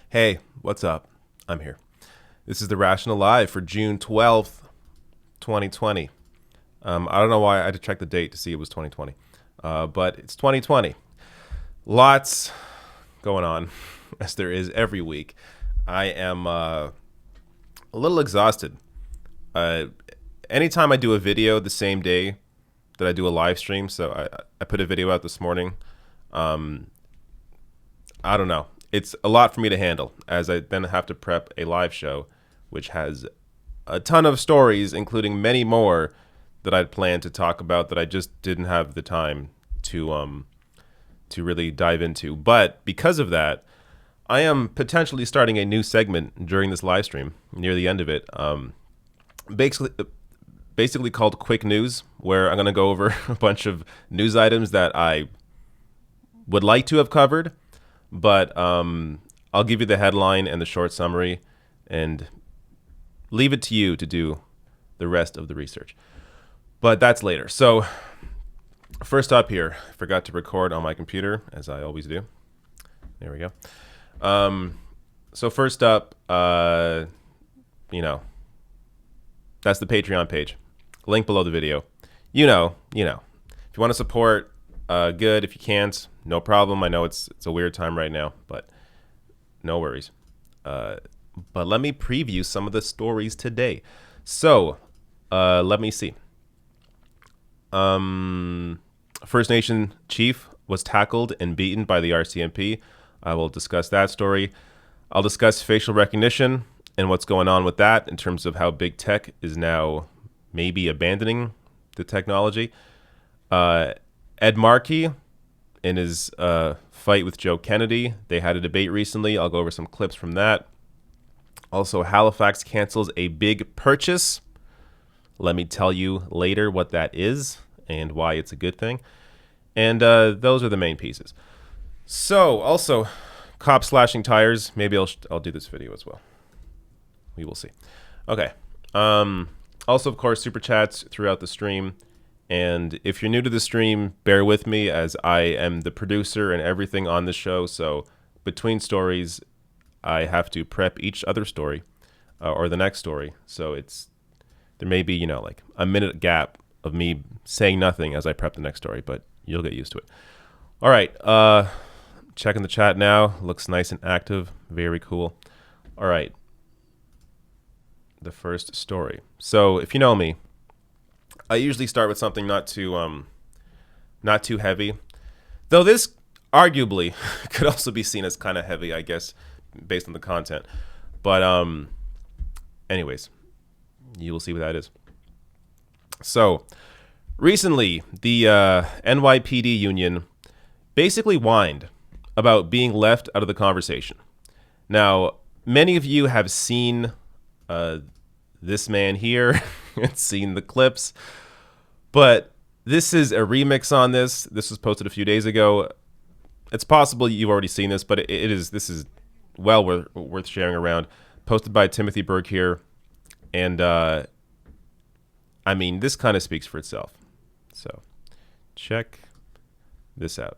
Hey, what's up? I'm here. This is The Rational Live for June 12th, 2020. I don't know why I had to check the date to see it was 2020, but it's 2020. Lots going on, as there is every week. I am a little exhausted. Anytime I do a video the same day that I do a live stream, so I put a video out this morning, I don't know. It's a lot for me to handle, as I then have to prep a live show, which has a ton of stories, including many more that I'd planned to talk about that I just didn't have the time to really dive into. But because of that, I am potentially starting a new segment during this live stream near the end of it, basically called Quick News, where I'm going to go over a bunch of news items that I would like to have covered. But I'll give you the headline and the short summary and leave it to you to do the rest of the research. But that's later. So first up here, I forgot to record on my computer, as I always do. There we go. So first up, that's the Patreon page. Link below the video. You know. If you want to support, good. If you can't, no problem. I know it's a weird time right now, but no worries. But let me preview some of the stories today. So, let me see. First Nation chief was tackled and beaten by the RCMP. I will discuss that story. I'll discuss facial recognition and what's going on with that in terms of how big tech is now maybe abandoning the technology. Ed Markey, in his fight with Joe Kennedy, they had a debate recently. I'll go over some clips from that. Also, Halifax cancels a big purchase. Let me tell you later what that is and why it's a good thing. And those are the main pieces. So, also, cops slashing tires. Maybe I'll do this video as well. We will see. Okay. Also, of course, super chats throughout the stream. And if you're new to the stream, bear with me, as I am the producer and everything on the show. So between stories, I have to prep each other story or the next story. So there may be, like a minute gap of me saying nothing as I prep the next story, but you'll get used to it. All right. Checking the chat now. Looks nice and active. Very cool. All right. The first story. So if you know me, I usually start with something not too heavy, though this arguably could also be seen as kind of heavy, I guess, based on the content. But anyways, you will see what that is. So recently, the NYPD union basically whined about being left out of the conversation. Now, many of you have seen this man here and seen the clips, but this is a remix on this. This was posted a few days ago. It's possible you've already seen this, but this is well worth sharing around. Posted by Timothy Berg here, and I mean, this kind of speaks for itself. So check this out.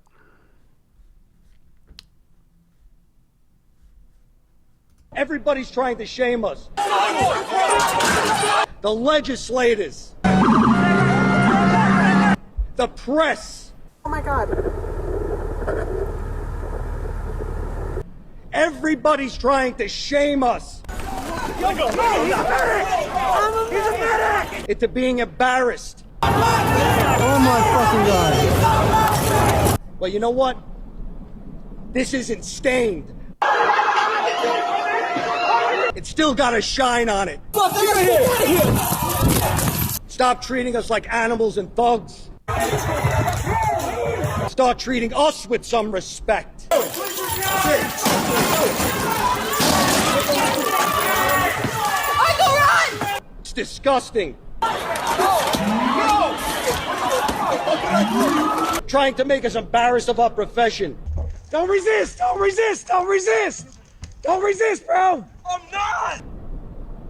Everybody's trying to shame us. The legislators. The press. Oh my God. Everybody's trying to shame us. He's a medic! Into being embarrassed. Oh my fucking God. Well, you know what? This isn't stained. It's still got a shine on it. Stop treating us like animals and thugs. Start treating us with some respect. It's disgusting. Trying to make us embarrassed of our profession. Don't resist! Don't resist! Don't resist! Don't resist, bro! I'm not!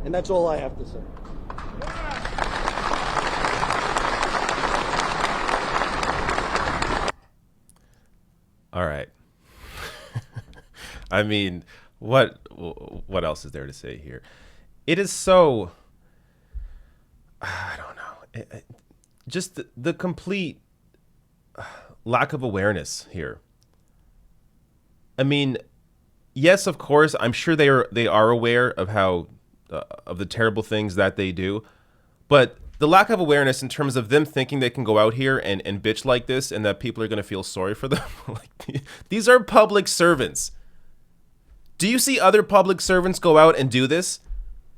And that's all I have to say. I mean, what else is there to say here? It is so, I don't know, just the complete lack of awareness here. I mean, yes, of course, I'm sure they are aware of how of the terrible things that they do, but the lack of awareness in terms of them thinking they can go out here and bitch like this and that people are going to feel sorry for them. Like, these are public servants. Do you see other public servants go out and do this?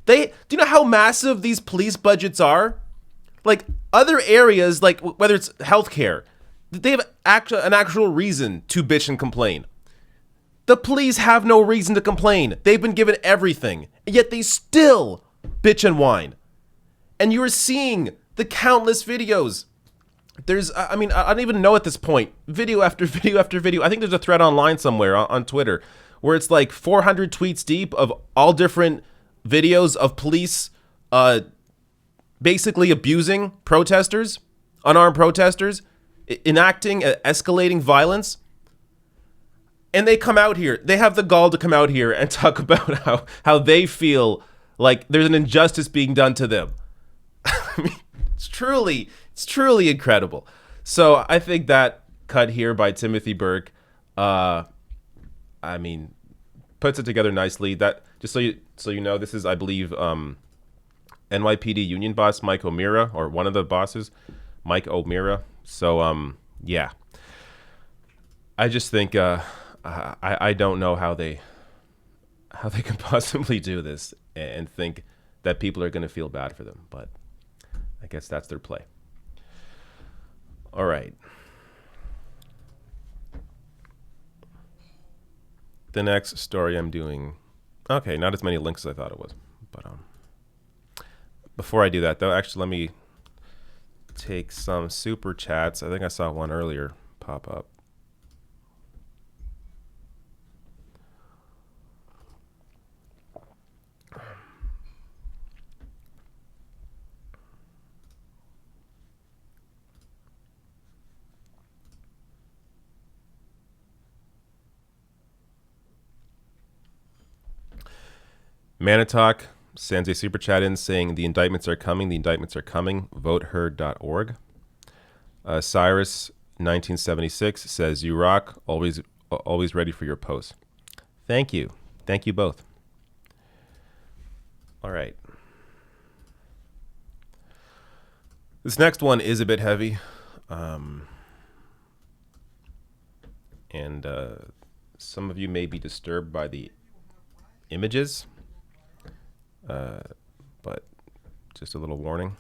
Do you know how massive these police budgets are? Like other areas, like whether it's healthcare, they have an actual reason to bitch and complain. The police have no reason to complain. They've been given everything, yet they still bitch and whine. And you are seeing the countless videos. There's, I mean, I don't even know at this point. Video after video after video. I think there's a thread online somewhere on Twitter where it's like 400 tweets deep of all different videos of police basically abusing protesters, unarmed protesters, enacting, escalating violence. And they come out here. They have the gall to come out here and talk about how they feel like there's an injustice being done to them. I mean, it's truly incredible. So I think that cut here by Timothy Burke, I mean, puts it together nicely. That just so you know, this is, I believe, NYPD union boss Mike O'Meara, or one of the bosses, Mike O'Meara. So yeah, I just think I don't know how they can possibly do this and think that people are going to feel bad for them, but I guess that's their play. All right. The next story I'm doing, okay, not as many links as I thought it was, but before I do that though, actually let me take some super chats. I think I saw one earlier pop up. Manitalk sends a super chat in saying the indictments are coming. The indictments are coming. Voteher.org. Cyrus 1976 says you rock. Always ready for your post. Thank you. Thank you both. All right. This next one is a bit heavy. And some of you may be disturbed by the images. But just a little warning.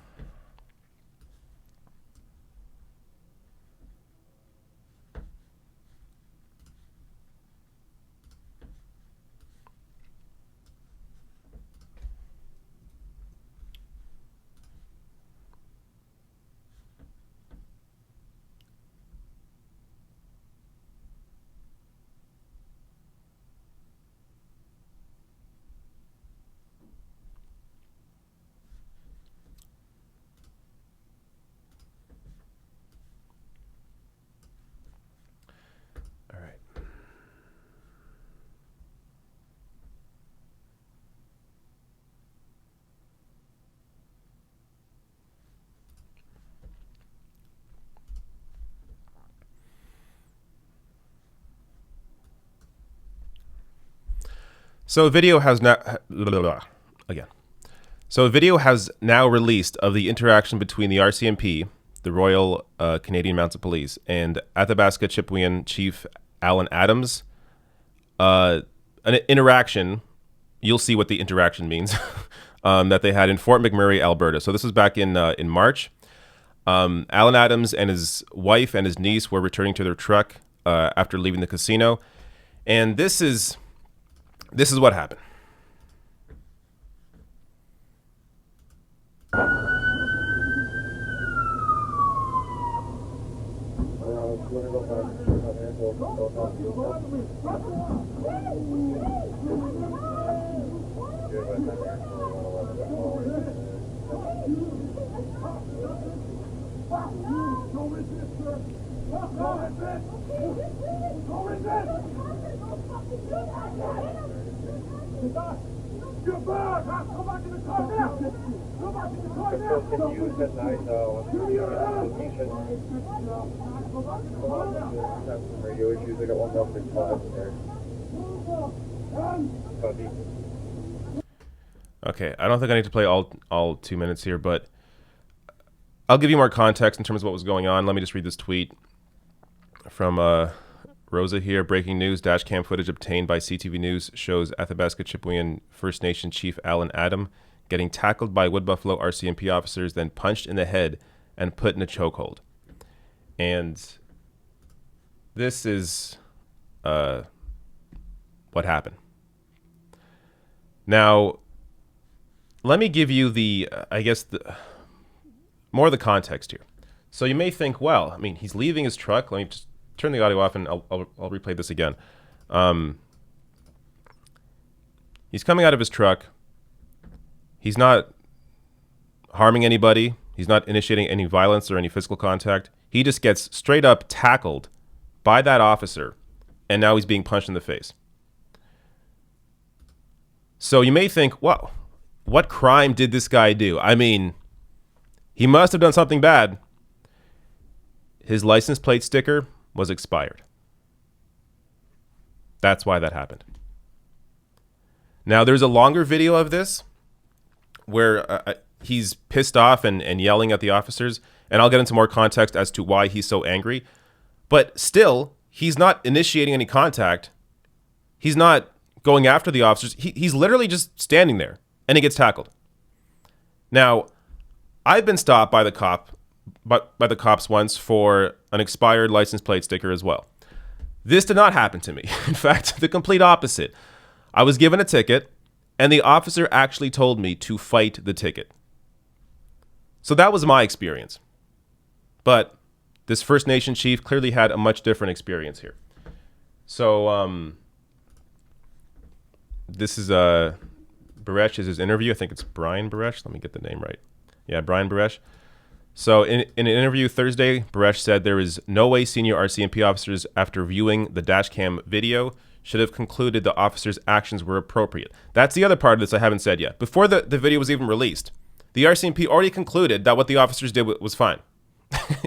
So a video has now So a video has now released of the interaction between the RCMP, the Royal Canadian Mounted Police, and Athabasca Chipewyan Chief Alan Adams. An interaction. You'll see what the interaction means. That they had in Fort McMurray, Alberta. So this was back in March. Alan Adams and his wife and his niece were returning to their truck after leaving the casino, and this is what happened. You're bad! Go back in the car now! Go back in the car now! Confused at night, though. Give me your hand! Have some radio issues. I got one up in class there. Copy. Okay, I don't think I need to play all 2 minutes here, but I'll give you more context in terms of what was going on. Let me just read this tweet from Rosa here. Breaking news, dash cam footage obtained by CTV News shows Athabasca Chippewa First Nation Chief Alan Adam getting tackled by Wood Buffalo RCMP officers, then punched in the head and put in a chokehold. And this is what happened. Now, let me give you the, more of the context here. So you may think, well, I mean, he's leaving his truck. Let me just turn the audio off and I'll replay this again. He's coming out of his truck. He's not harming anybody. He's not initiating any violence or any physical contact. He just gets straight up tackled by that officer, and now he's being punched in the face. So you may think, wow, what crime did this guy do? I mean, he must have done something bad. His license plate sticker was expired. That's why that happened. Now, there's a longer video of this where he's pissed off and yelling at the officers, and I'll get into more context as to why he's so angry. But still, he's not initiating any contact. He's not going after the officers. He's literally just standing there, and he gets tackled. Now, I've been stopped by the cops once for an expired license plate sticker as well. This did not happen to me. In fact, the complete opposite. I was given a ticket, and the officer actually told me to fight the ticket. So that was my experience. But this First Nation chief clearly had a much different experience here. So this is Baresh's interview. I think it's Brian Baresh. Let me get the name right. Yeah, Brian Baresh. So in an interview Thursday, Baresh said there is no way senior RCMP officers, after viewing the dashcam video, should have concluded the officers' actions were appropriate. That's the other part of this I haven't said yet. Before the video was even released, the RCMP already concluded that what the officers did was fine.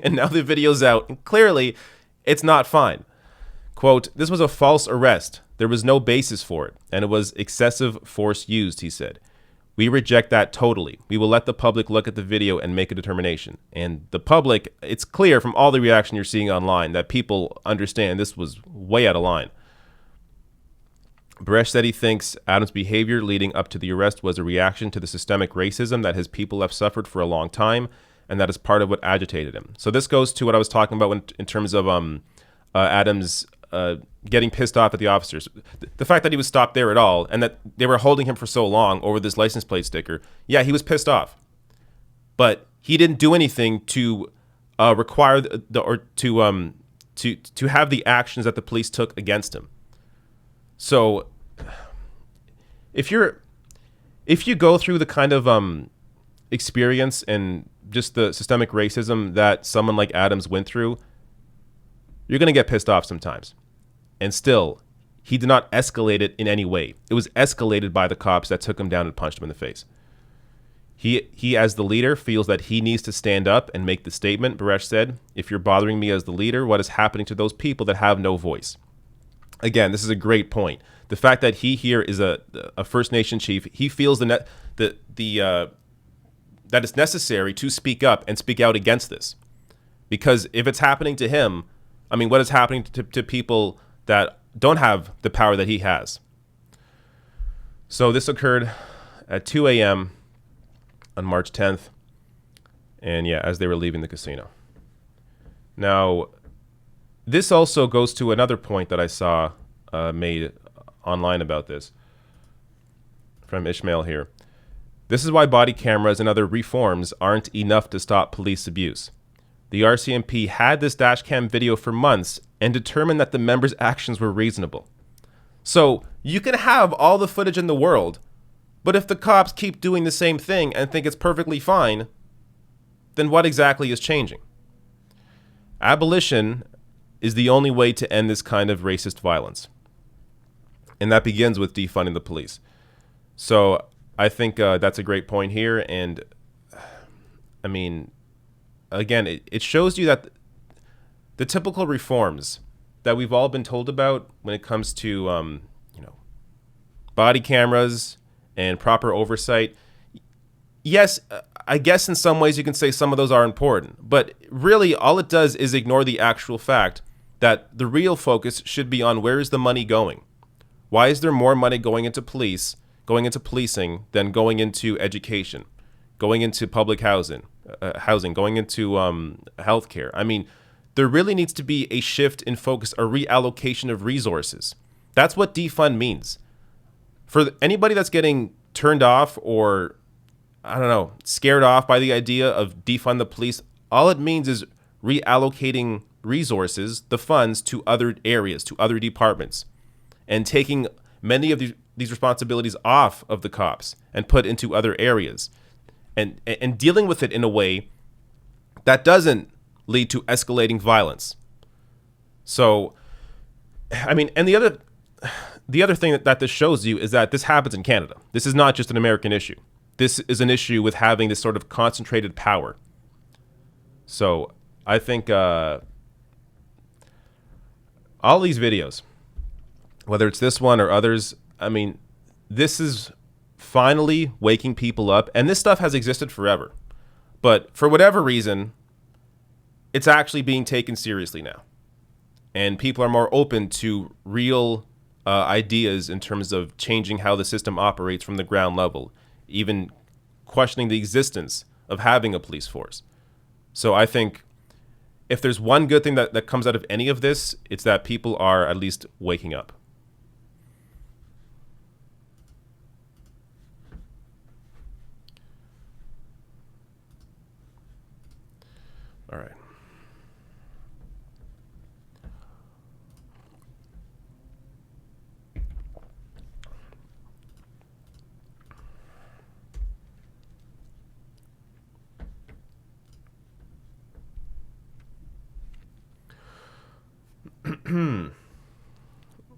And now the video's out, and clearly it's not fine. Quote, "This was a false arrest. There was no basis for it, and it was excessive force used," he said. "We reject that totally. We will let the public look at the video and make a determination." And the public, it's clear from all the reaction you're seeing online that people understand this was way out of line. Baresh said he thinks Adams' behavior leading up to the arrest was a reaction to the systemic racism that his people have suffered for a long time, and that is part of what agitated him. So this goes to what I was talking about in terms of Adams getting pissed off at the officers. The fact that he was stopped there at all, and that they were holding him for so long over this license plate sticker, yeah, he was pissed off. But he didn't do anything to require to have the actions that the police took against him. So if you go through the kind of experience and just the systemic racism that someone like Adams went through, you're going to get pissed off sometimes. And still, he did not escalate it in any way. It was escalated by the cops that took him down and punched him in the face. He as the leader, feels that he needs to stand up and make the statement. Baresh said, "If you're bothering me as the leader, what is happening to those people that have no voice?" Again, this is a great point. The fact that he here is a First Nation chief, he feels that it's necessary to speak up and speak out against this. Because if it's happening to him, I mean, what is happening to people that don't have the power that he has? So this occurred at 2 a.m. on March 10th. And yeah, as they were leaving the casino. Now, this also goes to another point that I saw made online about this from Ishmael here. "This is why body cameras and other reforms aren't enough to stop police abuse. The RCMP had this dashcam video for months and determined that the members' actions were reasonable." So you can have all the footage in the world, but if the cops keep doing the same thing and think it's perfectly fine, then what exactly is changing? Abolition is the only way to end this kind of racist violence. And that begins with defunding the police. So I think that's a great point here. And I mean, again, it shows you that the typical reforms that we've all been told about when it comes to, body cameras and proper oversight. Yes, I guess in some ways you can say some of those are important, but really all it does is ignore the actual fact that the real focus should be on where is the money going? Why is there more money going into policing than going into education, going into public housing, going into healthcare? I mean, there really needs to be a shift in focus, a reallocation of resources. That's what defund means. For anybody that's getting turned off or, I don't know, scared off by the idea of defund the police, all it means is reallocating resources, the funds, to other areas, to other departments, and taking many of these responsibilities off of the cops and put into other areas, and dealing with it in a way that doesn't lead to escalating violence. So, I mean, and the other thing that this shows you is that this happens in Canada. This is not just an American issue. This is an issue with having this sort of concentrated power. So I think all these videos, whether it's this one or others, I mean, this is finally waking people up. And this stuff has existed forever. But for whatever reason, it's actually being taken seriously now. And people are more open to real ideas in terms of changing how the system operates from the ground level, even questioning the existence of having a police force. So I think if there's one good thing that comes out of any of this, it's that people are at least waking up. All right.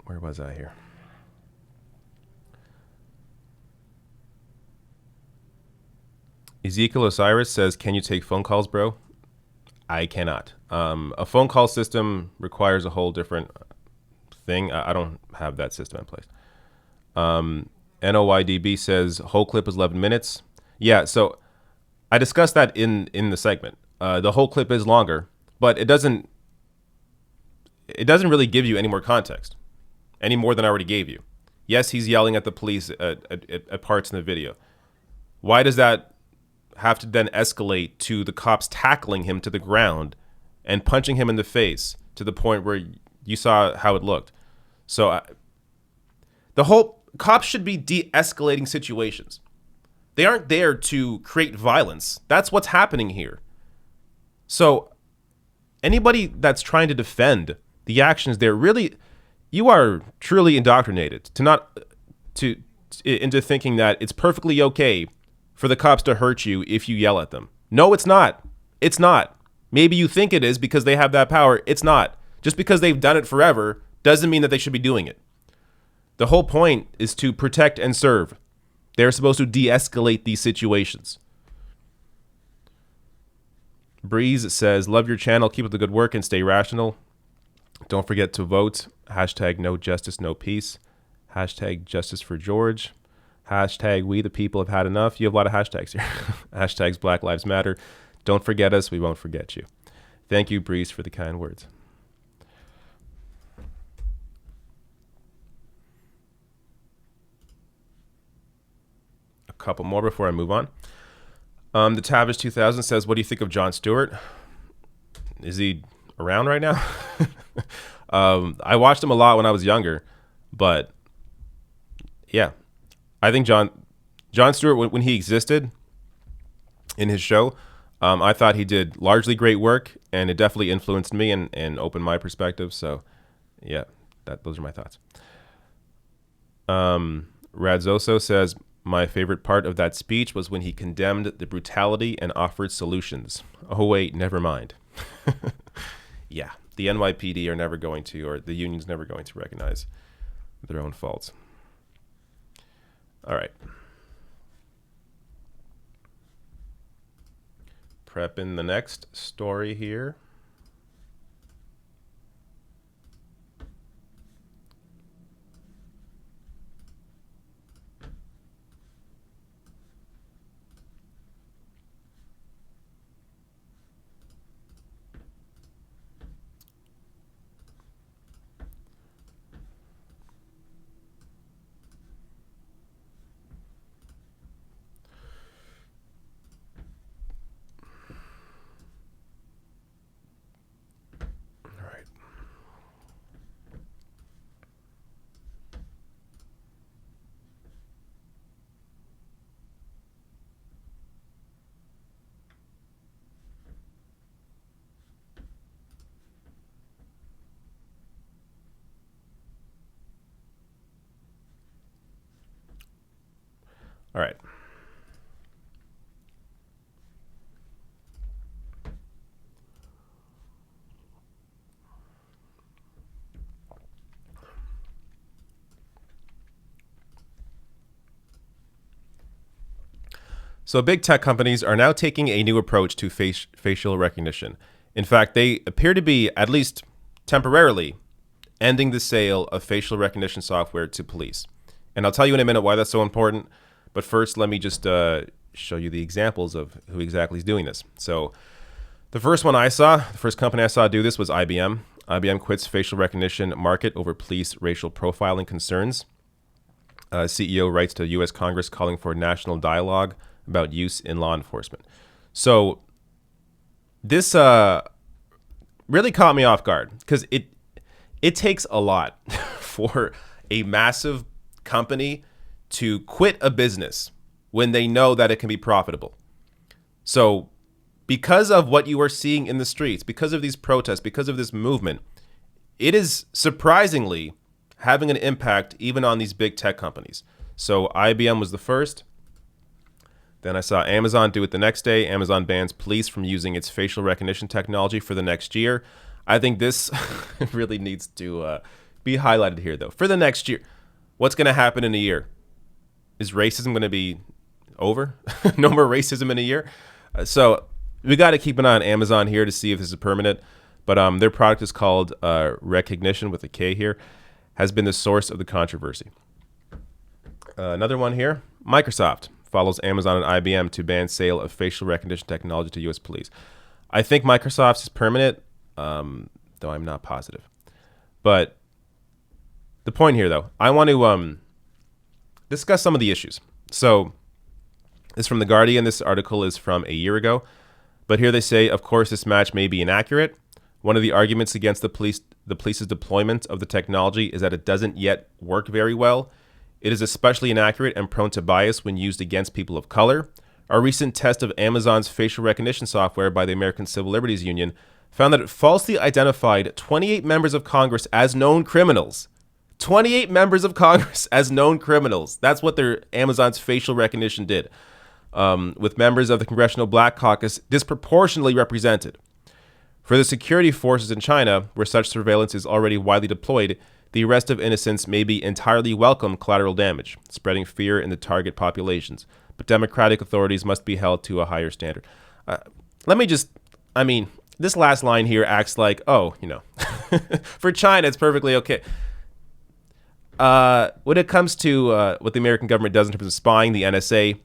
Where was I here? Ezekiel Osiris says, "Can you take phone calls, bro?" I cannot. A phone call system requires a whole different thing. I don't have that system in place. NOYDB says, "Whole clip is 11 minutes." Yeah, so I discussed that in the segment. The whole clip is longer, but it doesn't really give you any more context, any more than I already gave you. Yes, he's yelling at the police at parts in the video. Why does that have to then escalate to the cops tackling him to the ground and punching him in the face to the point where you saw how it looked? So the whole cops should be de-escalating situations. They aren't there to create violence. That's what's happening here. So anybody that's trying to defend the actions there, really, you are truly indoctrinated into thinking that it's perfectly okay for the cops to hurt you if you yell at them. No, it's not. It's not. Maybe you think it is because they have that power. It's not. Just because they've done it forever doesn't mean that they should be doing it. The whole point is to protect and serve. They're supposed to de-escalate these situations. Breeze says, "Love your channel. Keep up the good work and stay rational. Don't forget to vote. Hashtag no justice, no peace. Hashtag justice for George. Hashtag we the people have had enough." You have a lot of hashtags here. Hashtags Black Lives Matter. Don't forget us. We won't forget you. Thank you, Breeze, for the kind words. A couple more before I move on. The Tavish 2000 says, "What do you think of Jon Stewart? Is he around right now?" I watched him a lot when I was younger, but yeah, I think Jon Stewart, when he existed in his show, I thought he did largely great work, and it definitely influenced me and opened my perspective. So yeah, those are my thoughts. Radzoso says, "My favorite part of that speech was when he condemned the brutality and offered solutions." Oh wait, never mind. Yeah, the NYPD are never going to, or the union's never going to recognize their own faults. All right. Prepping the next story here. All right. So big tech companies are now taking a new approach to facial recognition. In fact, they appear to be, at least temporarily, ending the sale of facial recognition software to police. And I'll tell you in a minute why that's so important. But first, let me just show you the examples of who exactly is doing this. So the first company I saw do this was IBM. IBM quits facial recognition market over police racial profiling concerns. CEO writes to U.S. Congress calling for national dialogue about use in law enforcement. So this really caught me off guard because it takes a lot for a massive company to quit a business when they know that it can be profitable. So because of what you are seeing in the streets, because of these protests, because of this movement, it is surprisingly having an impact even on these big tech companies. So IBM was the first. Then I saw Amazon do it the next day. Amazon bans police from using its facial recognition technology for the next year. I think this really needs to be highlighted here, though. For the next year, what's going to happen in a year? Is racism going to be over? No more racism in a year? So we got to keep an eye on Amazon here to see if this is permanent. But their product is called Recognition with a K here, has been the source of the controversy. Another one here, Microsoft follows Amazon and IBM to ban sale of facial recognition technology to U.S. police. I think Microsoft's is permanent, though I'm not positive. But the point here, though, I want to discuss some of the issues. So this is from The Guardian. This article is from a year ago. But here they say, of course, this match may be inaccurate. One of the arguments against the police's deployment of the technology is that it doesn't yet work very well. It is especially inaccurate and prone to bias when used against people of color. Our recent test of Amazon's facial recognition software by the American Civil Liberties Union found that it falsely identified 28 members of Congress as known criminals. 28 members of Congress as known criminals. That's what their Amazon's facial recognition did, with members of the Congressional Black Caucus disproportionately represented. For the security forces in China, where such surveillance is already widely deployed, the arrest of innocents may be entirely welcome collateral damage, spreading fear in the target populations. But democratic authorities must be held to a higher standard. This last line here acts like, for China, it's perfectly okay. When it comes to what the American government does in terms of spying, the NSA,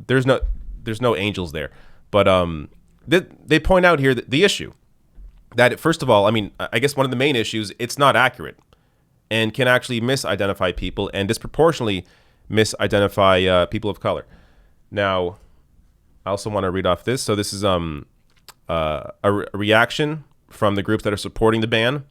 there's no angels there. But they point out here that the issue that, first of all, I guess one of the main issues, it's not accurate and can actually misidentify people and disproportionately misidentify people of color. Now, I also want to read off this. So this is a reaction from the groups that are supporting the ban.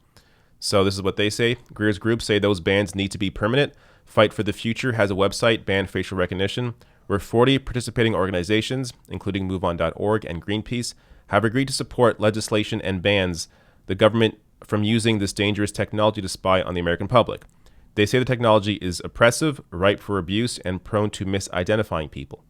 So this is what they say. Greer's group say those bans need to be permanent. Fight for the Future has a website, Ban Facial Recognition, where 40 participating organizations, including MoveOn.org and Greenpeace, have agreed to support legislation and bans the government from using this dangerous technology to spy on the American public. They say the technology is oppressive, ripe for abuse, and prone to misidentifying people.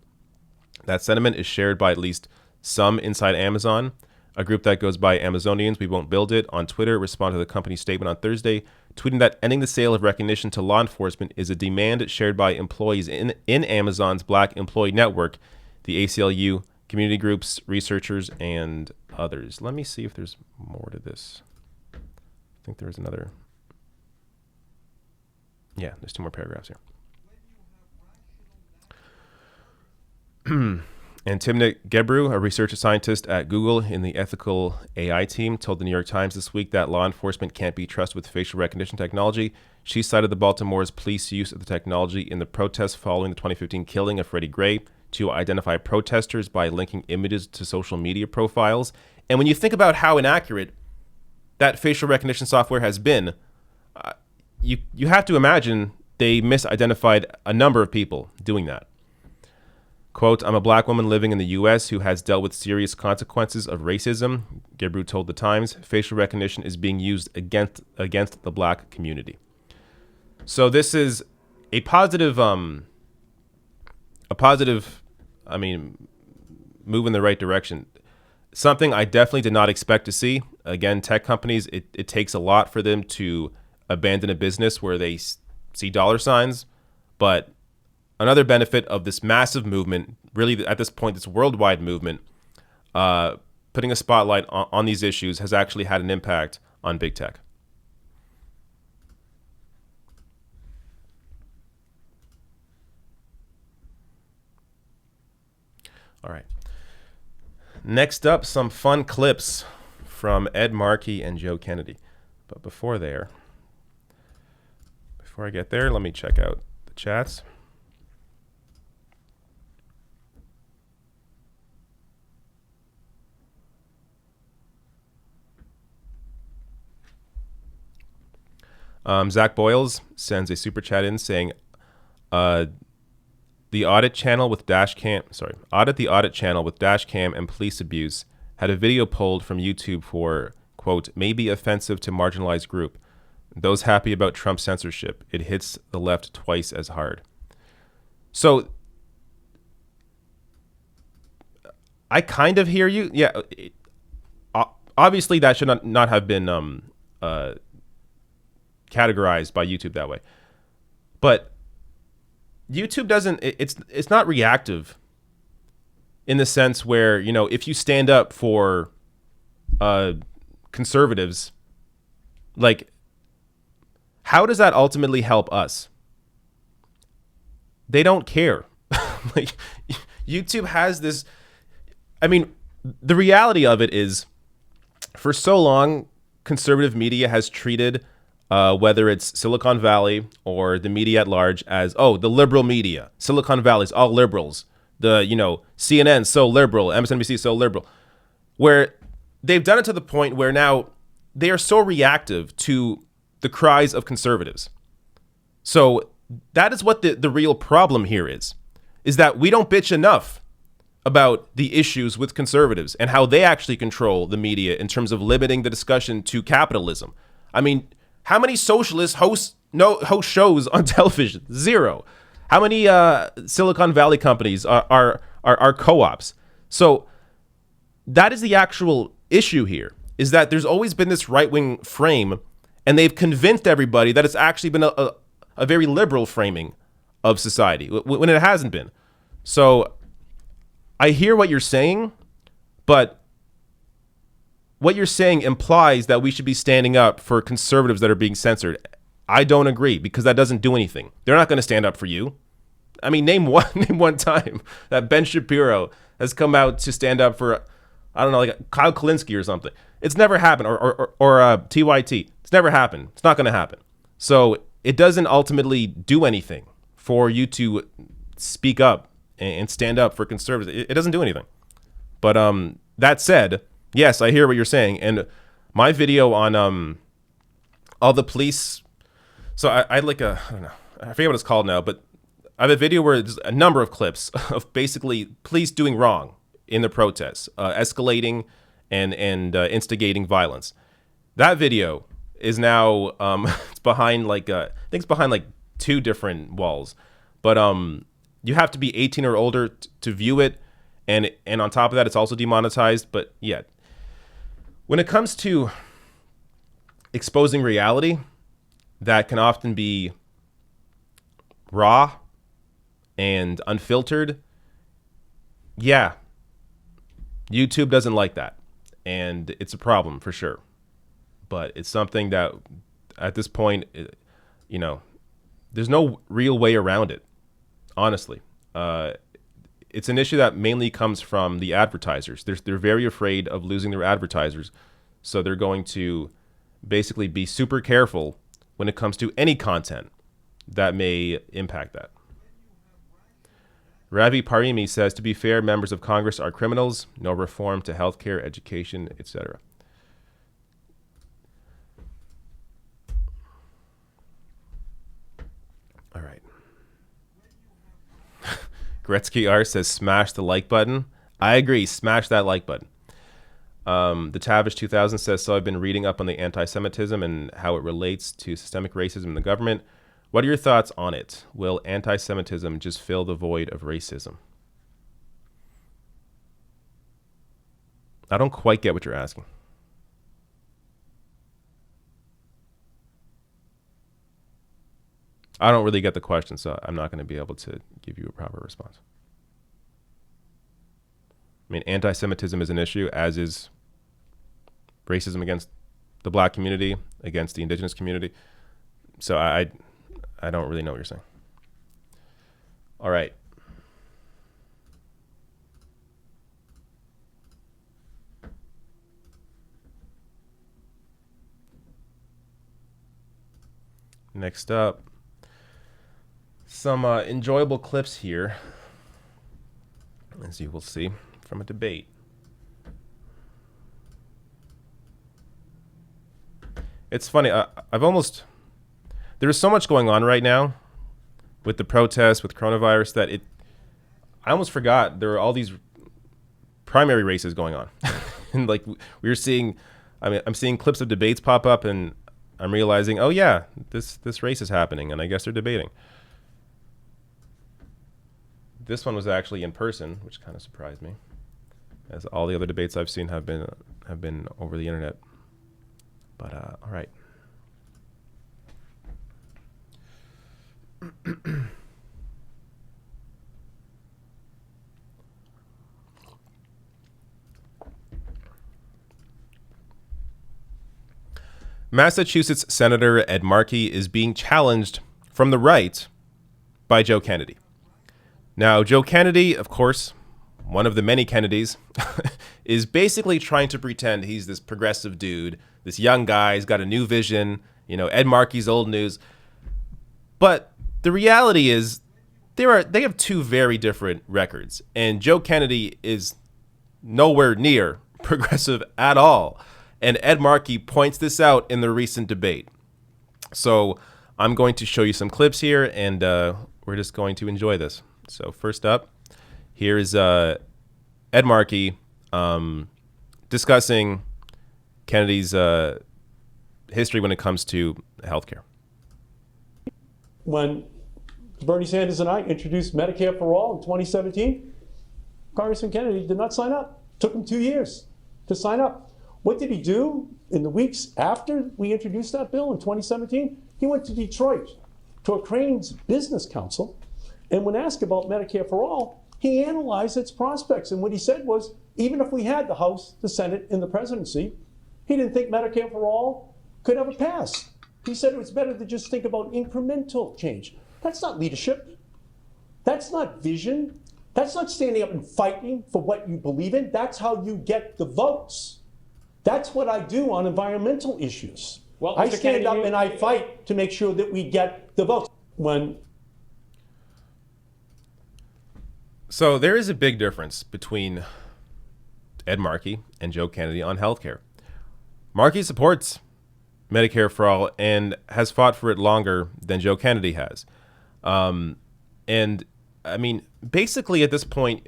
That sentiment is shared by at least some inside Amazon. A group that goes by Amazonians, We Won't Build It, on Twitter responded to the company's statement on Thursday, tweeting that ending the sale of recognition to law enforcement is a demand shared by employees in Amazon's Black Employee Network, the ACLU, community groups, researchers, and others. Let me see if there's more to this. I think there's another. Yeah, there's 2 more paragraphs here. And Timnit Gebru, a research scientist at Google in the ethical AI team, told the New York Times this week that law enforcement can't be trusted with facial recognition technology. She cited the Baltimore's police use of the technology in the protests following the 2015 killing of Freddie Gray to identify protesters by linking images to social media profiles. And when you think about how inaccurate that facial recognition software has been, you have to imagine they misidentified a number of people doing that. Quote, I'm a Black woman living in the U.S. who has dealt with serious consequences of racism, Gebru told the Times. Facial recognition is being used against the Black community. So this is a positive, move in the right direction. Something I definitely did not expect to see. Again, tech companies, it takes a lot for them to abandon a business where they see dollar signs, but another benefit of this massive movement, really at this point, this worldwide movement, putting a spotlight on these issues has actually had an impact on big tech. All right. Next up, some fun clips from Ed Markey and Joe Kennedy. But before I get there, let me check out the chats. Zach Boyles sends a super chat in saying, the audit channel with dash cam, audit the audit channel with dash cam and police abuse had a video pulled from YouTube for, quote, may be offensive to marginalized group. Those happy about Trump censorship. It hits the left twice as hard. So I kind of hear you. Yeah. Obviously that should not have been, categorized by YouTube that way, but YouTube doesn't, it's not reactive in the sense where, you know, if you stand up for conservatives, like, how does that ultimately help us? They don't care. Like, YouTube has this, I mean, the reality of it is, for so long, conservative media has treated whether it's Silicon Valley or the media at large as, oh, the liberal media. Silicon Valley's all liberals. The, you know, CNN's so liberal, MSNBC's so liberal. Where they've done it to the point where now they are so reactive to the cries of conservatives. So that is what the real problem here is that we don't bitch enough about the issues with conservatives and how they actually control the media in terms of limiting the discussion to capitalism. I mean, how many socialists host shows on television? Zero. How many Silicon Valley companies are co-ops? So that is the actual issue here, is that there's always been this right-wing frame, and they've convinced everybody that it's actually been a very liberal framing of society when it hasn't been. So I hear what you're saying, but what you're saying implies that we should be standing up for conservatives that are being censored. I don't agree, because that doesn't do anything. They're not going to stand up for you. I mean, name one time that Ben Shapiro has come out to stand up for, I don't know, like Kyle Kalinske or something. It's never happened, or TYT. It's never happened. It's not going to happen. So it doesn't ultimately do anything for you to speak up and stand up for conservatives. It doesn't do anything. But that said, yes, I hear what you're saying. And my video on all the police. So I had like I don't know, I forget what it's called now, but I have a video where there's a number of clips of basically police doing wrong in the protests, escalating and instigating violence. That video is now it's behind like I think it's behind like 2 different walls, but you have to be 18 or older to view it, and on top of that, it's also demonetized. But yeah, When it comes to exposing reality, that can often be raw and unfiltered. Yeah, YouTube doesn't like that, and it's a problem for sure. But it's something that at this point, you know, there's no real way around it, honestly. It's an issue that mainly comes from the advertisers. They're very afraid of losing their advertisers, so they're going to basically be super careful when it comes to any content that may impact that. Ravi Parimi says, to be fair, members of Congress are criminals. No reform to healthcare, education, etc. All right. Gretzky R says, smash the like button. I agree. Smash that like button. The Tavish 2000 says, so I've been reading up on the anti-Semitism and how it relates to systemic racism in the government. What are your thoughts on it? Will anti-Semitism just fill the void of racism? I don't quite get what you're asking. I don't really get the question, so I'm not going to be able to give you a proper response. I mean, anti-Semitism is an issue, as is racism against the black community, against the indigenous community. So I don't really know what you're saying. All right. Next up, some enjoyable clips here, as you will see, from a debate. It's funny. There is so much going on right now with the protests, with coronavirus, that I almost forgot there are all these primary races going on. And like we were seeing, I'm seeing clips of debates pop up, and I'm realizing, oh yeah, this race is happening, and I guess they're debating. This one was actually in person, which kind of surprised me, as all the other debates I've seen have been over the internet. But all right. Massachusetts Senator Ed Markey is being challenged from the right by Joe Kennedy. Now, Joe Kennedy, of course, one of the many Kennedys, is basically trying to pretend he's this progressive dude, this young guy, he's got a new vision, Ed Markey's old news. But the reality is they have two very different records, and Joe Kennedy is nowhere near progressive at all. And Ed Markey points this out in the recent debate. So I'm going to show you some clips here, and we're just going to enjoy this. So first up, here is Ed Markey discussing Kennedy's history when it comes to healthcare. When Bernie Sanders and I introduced Medicare for All in 2017, Congressman Kennedy did not sign up. It took him 2 years to sign up. What did he do in the weeks after we introduced that bill in 2017? He went to Detroit to a Crane's Business Council, and when asked about Medicare for All, he analyzed its prospects. And what he said was, even if we had the House, the Senate, and the presidency, he didn't think Medicare for All could ever pass. He said it was better to just think about incremental change. That's not leadership. That's not vision. That's not standing up and fighting for what you believe in. That's how you get the votes. That's what I do on environmental issues. Well, I stand up and I fight to make sure that we get the votes. So there is a big difference between Ed Markey and Joe Kennedy on healthcare. Markey supports Medicare for All and has fought for it longer than Joe Kennedy has. And I mean, basically at this point,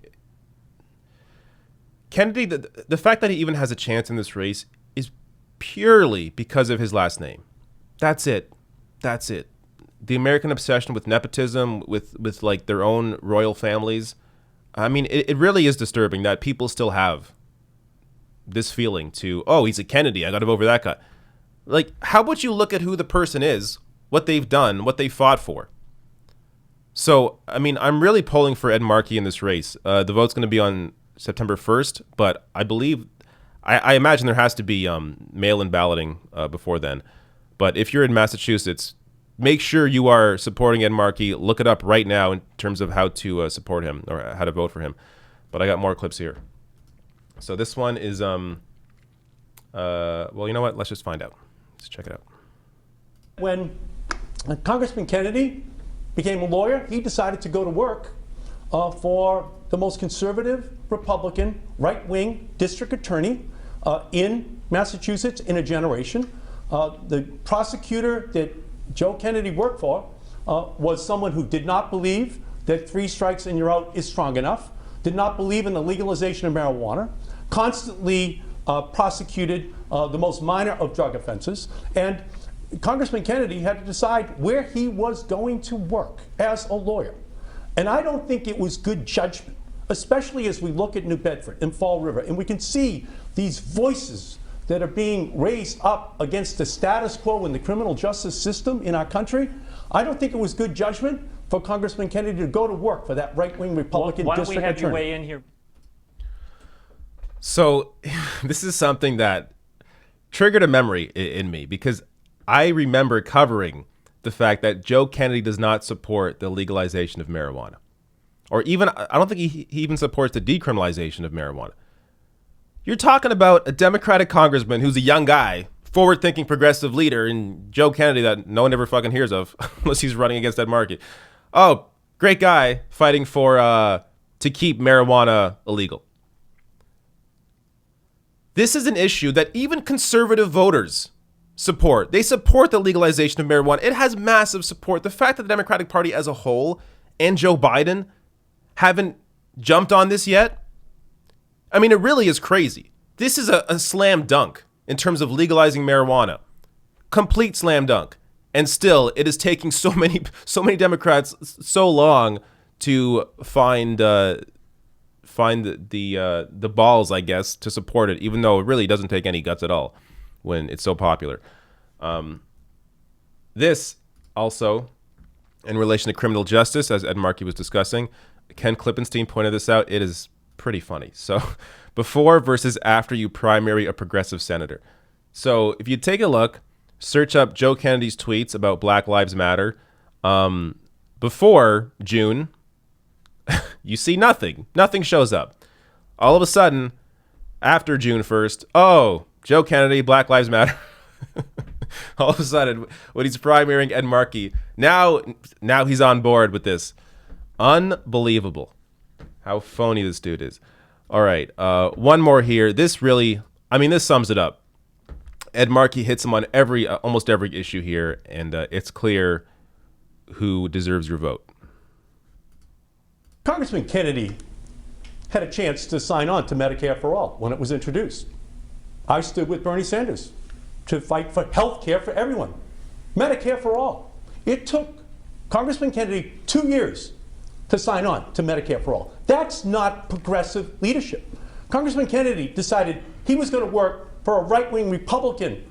Kennedy, the fact that he even has a chance in this race is purely because of his last name. That's it. That's it. The American obsession with nepotism, with like their own royal families. I mean, it really is disturbing that people still have this feeling to, oh, he's a Kennedy, I got to vote for that guy. Like, how about you look at who the person is, what they've done, what they fought for? So, I mean, I'm really polling for Ed Markey in this race. The vote's going to be on September 1st, but I believe, I imagine there has to be mail-in balloting before then. But if you're in Massachusetts, make sure you are supporting Ed Markey. Look it up right now in terms of how to support him or how to vote for him. But I got more clips here. So this one is, well, you know what? Let's just find out. Let's check it out. When Congressman Kennedy became a lawyer, he decided to go to work for the most conservative Republican right-wing district attorney in Massachusetts in a generation. The prosecutor that Joe Kennedy worked for was someone who did not believe that 3 strikes and you're out is strong enough, did not believe in the legalization of marijuana, constantly prosecuted the most minor of drug offenses, and Congressman Kennedy had to decide where he was going to work as a lawyer. And I don't think it was good judgment, especially as we look at New Bedford and Fall River, and we can see these voices that are being raised up against the status quo in the criminal justice system in our country. I don't think it was good judgment for Congressman Kennedy to go to work for that right-wing Republican district attorney. Why don't we have you weigh in here? So this is something that triggered a memory in me, because I remember covering the fact that Joe Kennedy does not support the legalization of marijuana. Or even, I don't think he even supports the decriminalization of marijuana. You're talking about a Democratic congressman who's a young guy, forward-thinking progressive leader, and Joe Kennedy that no one ever fucking hears of unless he's running against Ed Markey. Oh, great guy fighting for to keep marijuana illegal. This is an issue that even conservative voters support. They support the legalization of marijuana. It has massive support. The fact that the Democratic Party as a whole and Joe Biden haven't jumped on this yet, I mean, it really is crazy. This is a slam dunk in terms of legalizing marijuana. Complete slam dunk. And still, it is taking so many Democrats so long to find the balls, I guess, to support it, even though it really doesn't take any guts at all when it's so popular. This also, in relation to criminal justice, as Ed Markey was discussing, Ken Klippenstein pointed this out. It is pretty funny. So before versus after you primary a progressive senator. So if you take a look, search up Joe Kennedy's tweets about Black Lives Matter. Before June, you see nothing. Nothing shows up. All of a sudden, after June 1st, oh, Joe Kennedy, Black Lives Matter. All of a sudden, when he's primarying Ed Markey, now he's on board with this. Unbelievable how phony this dude is. All right, one more here. This really, I mean, this sums it up. Ed Markey hits him on almost every issue here, and it's clear who deserves your vote. Congressman Kennedy had a chance to sign on to Medicare for All when it was introduced. I stood with Bernie Sanders to fight for health care for everyone. Medicare for all. It took Congressman Kennedy 2 years to sign on to Medicare for all. That's not progressive leadership. Congressman Kennedy decided he was going to work for a right-wing Republican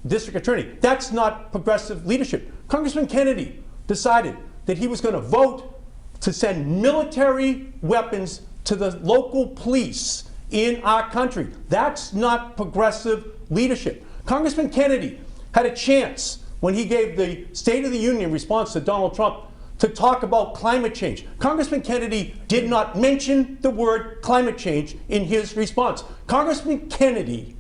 district attorney. That's not progressive leadership. Congressman Kennedy decided that he was going to vote to send military weapons to the local police in our country. That's not progressive leadership. Congressman Kennedy had a chance when he gave the State of the Union response to Donald Trump to talk about climate change. Congressman Kennedy did not mention the word climate change in his response. Congressman Kennedy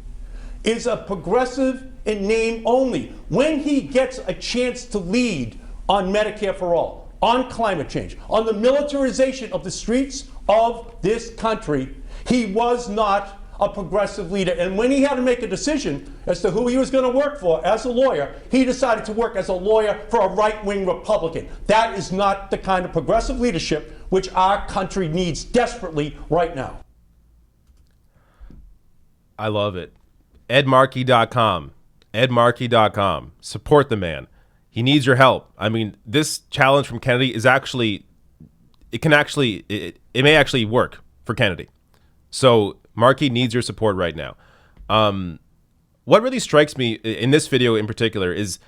is a progressive in name only. When he gets a chance to lead on Medicare for all, on climate change, on the militarization of the streets of this country, he was not a progressive leader. And when he had to make a decision as to who he was going to work for as a lawyer, he decided to work as a lawyer for a right-wing Republican. That is not the kind of progressive leadership which our country needs desperately right now. I love it. EdMarkey.com. EdMarkey.com. Support the man. He needs your help. I mean, this challenge from Kennedy is actually, it may actually work for Kennedy. So Markey needs your support right now. What really strikes me in this video in particular is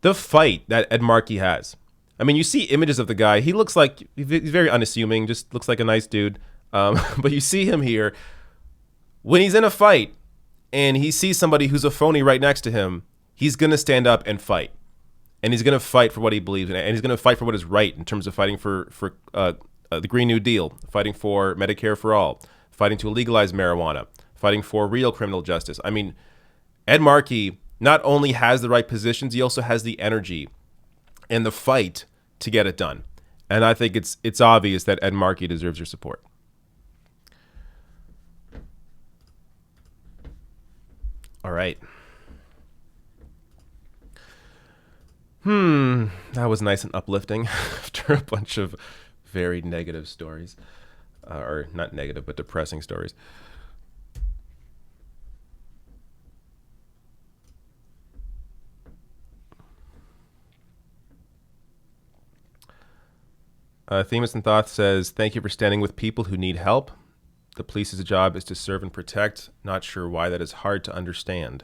the fight that Ed Markey has. I mean, you see images of the guy. He looks like he's very unassuming, just looks like a nice dude. But you see him here when he's in a fight and he sees somebody who's a phony right next to him. He's going to stand up and fight. And he's going to fight for what he believes in. And he's going to fight for what is right in terms of fighting for the Green New Deal, fighting for Medicare for all, fighting to legalize marijuana, fighting for real criminal justice. I mean, Ed Markey not only has the right positions, he also has the energy and the fight to get it done. And I think it's obvious that Ed Markey deserves your support. All right. That was nice and uplifting after a bunch of very negative stories. Or not negative, but depressing stories. Themis and Thoth says, thank you for standing with people who need help. The police's job is to serve and protect. Not sure why that is hard to understand.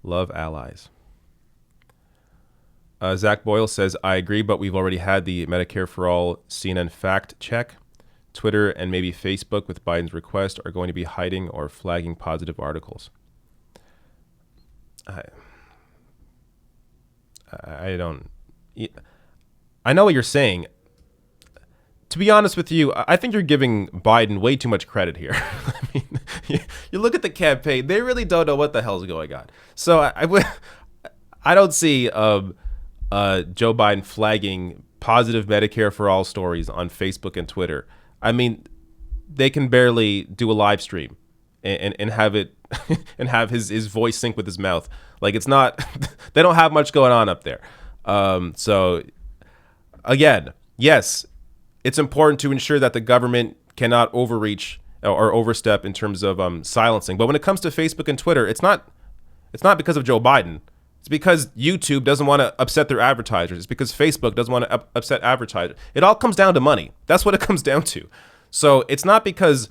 Love, allies. Zach Boyle says, I agree, but we've already had the Medicare for All CNN fact check. Twitter and maybe Facebook with Biden's request are going to be hiding or flagging positive articles. I don't... I know what you're saying. To be honest with you, I think you're giving Biden way too much credit here. I mean, you look at the campaign, they really don't know what the hell's going on. So I don't see Joe Biden flagging positive Medicare for all stories on Facebook and Twitter. I mean, they can barely do a live stream and have it and have his voice sync with his mouth. Like, it's not, they don't have much going on up there. So again, yes, it's important to ensure that the government cannot overreach or overstep in terms of silencing. But when it comes to Facebook and Twitter, it's not because of Joe Biden. It's because YouTube doesn't want to upset their advertisers. It's because Facebook doesn't want to upset advertisers. It all comes down to money. That's what it comes down to. So it's not because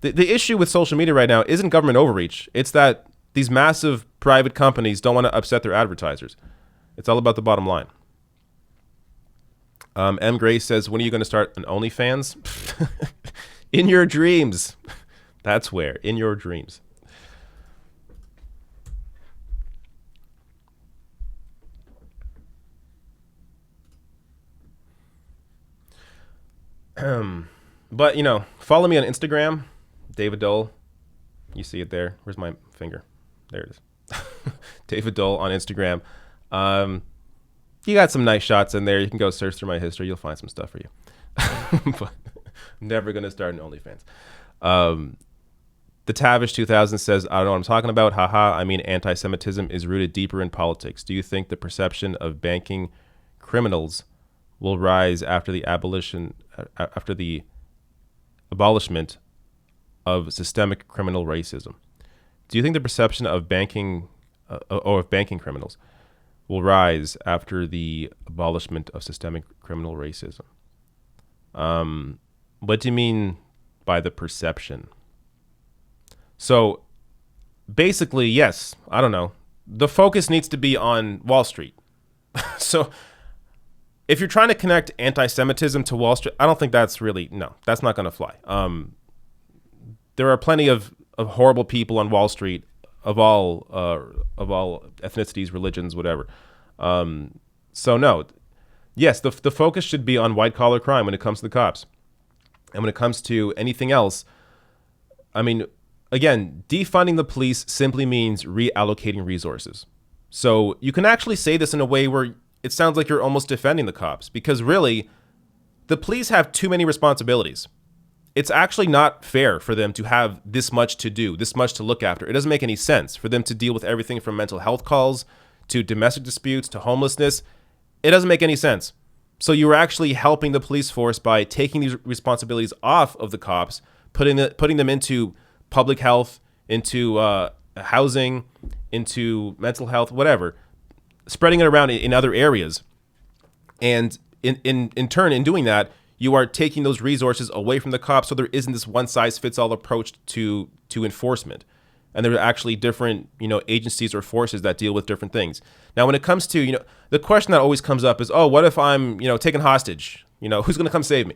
the issue with social media right now isn't government overreach. It's that these massive private companies don't want to upset their advertisers. It's all about the bottom line. M. Gray says, when are you going to start an OnlyFans? In your dreams. That's where. In your dreams. But, you know, follow me on Instagram, David Dole. You see it there. Where's my finger? There it is. David Dole on Instagram. You got some nice shots in there. You can go search through my history. You'll find some stuff for you. But I'm never going to start an OnlyFans. The Tavish 2000 says, I don't know what I'm talking about. Haha. I mean, anti-Semitism is rooted deeper in politics. Do you think the perception of banking criminals will rise after the abolishment of systemic criminal racism? Do you think the perception of banking criminals will rise after the abolishment of systemic criminal racism? What do you mean by the perception? So basically, yes, I don't know. The focus needs to be on Wall Street. So if you're trying to connect anti-Semitism to Wall Street, I don't think that's not going to fly. There are plenty of horrible people on Wall Street of all ethnicities, religions, whatever. So no, yes, the focus should be on white collar crime when it comes to the cops, and when it comes to anything else, I mean, again, defunding the police simply means reallocating resources. So you can actually say this in a way where it sounds like you're almost defending the cops, because really, the police have too many responsibilities. It's actually not fair for them to have this much to do, this much to look after. It doesn't make any sense for them to deal with everything from mental health calls to domestic disputes to homelessness. It doesn't make any sense. So you're actually helping the police force by taking these responsibilities off of the cops, putting them into public health, into housing, into mental health, whatever, spreading it around in other areas. And in turn, in doing that, you are taking those resources away from the cops, so there isn't this one-size-fits-all approach to enforcement. And there are actually different, agencies or forces that deal with different things. Now, when it comes to, the question that always comes up is, oh, what if I'm, taken hostage? Who's going to come save me?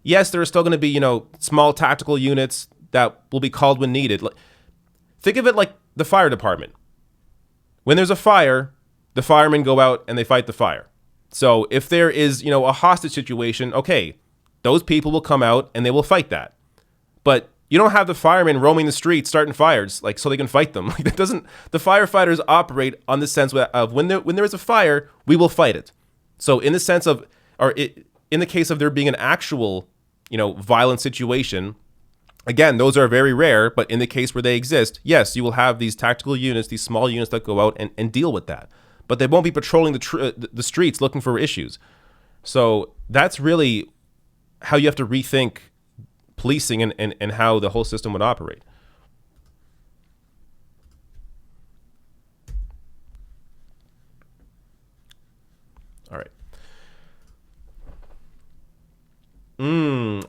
Yes, there are still going to be, small tactical units that will be called when needed. Think of it like the fire department. When there's a fire, the firemen go out and they fight the fire. So if there is, a hostage situation, okay, those people will come out and they will fight that. But you don't have the firemen roaming the streets, starting fires, so they can fight them. That doesn't. The firefighters operate on the sense of when there is a fire, we will fight it. So in the sense of, in the case of there being an actual, violent situation, again, those are very rare. But in the case where they exist, yes, you will have these tactical units, these small units that go out and deal with that. But they won't be patrolling the streets looking for issues. So that's really how you have to rethink policing and how the whole system would operate. All right.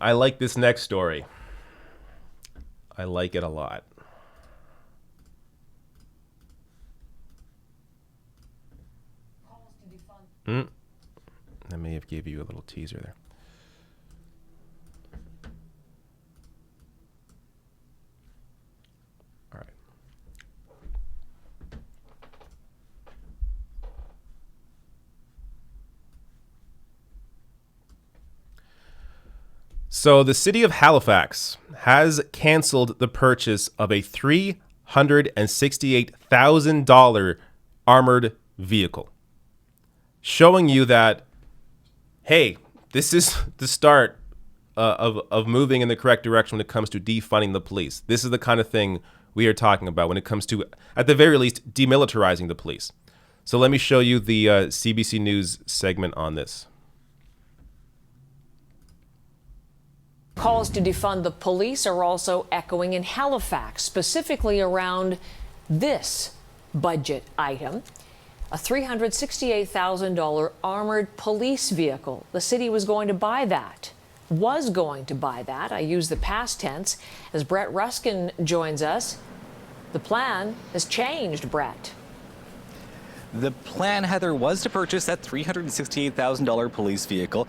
I like this next story. I like it a lot. I may have gave you a little teaser there. All right. So the city of Halifax has canceled the purchase of a $368,000 armored vehicle, showing you that, hey, this is the start of moving in the correct direction when it comes to defunding the police. This is the kind of thing we are talking about when it comes to, at the very least, demilitarizing the police. So let me show you the CBC News segment on this. Calls to defund the police are also echoing in Halifax, specifically around this budget item, a $368,000 armored police vehicle. The city was going to buy that. I use the past tense as Brett Ruskin joins us. The plan has changed, Brett. The plan, Heather, was to purchase that $368,000 police vehicle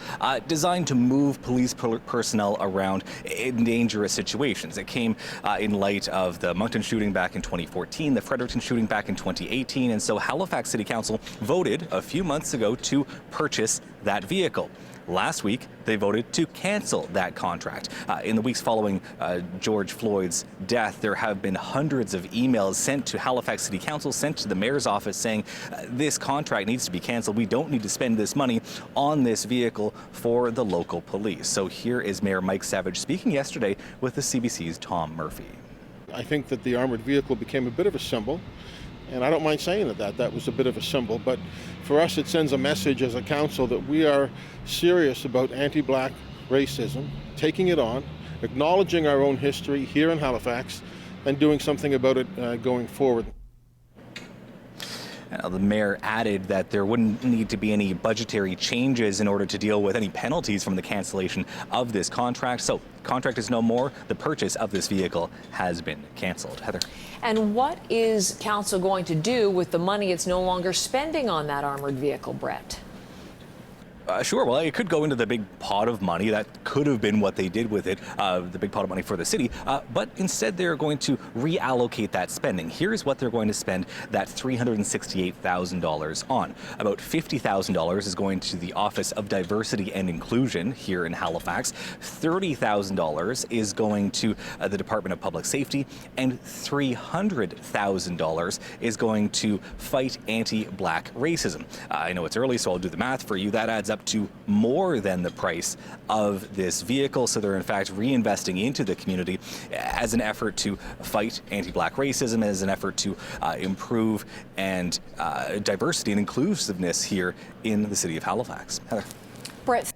designed to move police personnel around in dangerous situations. It came in light of the Moncton shooting back in 2014, the Fredericton shooting back in 2018, and so Halifax City Council voted a few months ago to purchase that vehicle. Last week, they voted to cancel that contract. In the weeks following George Floyd's death, there have been hundreds of emails sent to Halifax City Council, sent to the mayor's office saying this contract needs to be canceled. We don't need to spend this money on this vehicle for the local police. So here is Mayor Mike Savage speaking yesterday with the CBC's Tom Murphy. I think that the armored vehicle became a bit of a symbol. And I don't mind saying that was a bit of a symbol, but for us it sends a message as a council that we are serious about anti-black racism, taking it on, acknowledging our own history here in Halifax, and doing something about it going forward. The mayor added that there wouldn't need to be any budgetary changes in order to deal with any penalties from the cancellation of this contract. So, contract is no more. The purchase of this vehicle has been canceled. Heather. And what is council going to do with the money it's no longer spending on that armored vehicle, Brett? Sure. Well, it could go into the big pot of money. That could have been what they did with it, the big pot of money for the city. But instead, they're going to reallocate that spending. Here's what they're going to spend that $368,000 on. About $50,000 is going to the Office of Diversity and Inclusion here in Halifax. $30,000 is going to the Department of Public Safety, and $300,000 is going to fight anti-black racism. I know it's early, so I'll do the math for you. That adds up to more than the price of this vehicle. So they're in fact reinvesting into the community as an effort to fight anti-black racism, as an effort to improve and diversity and inclusiveness here in the city of Halifax. Heather. Brett.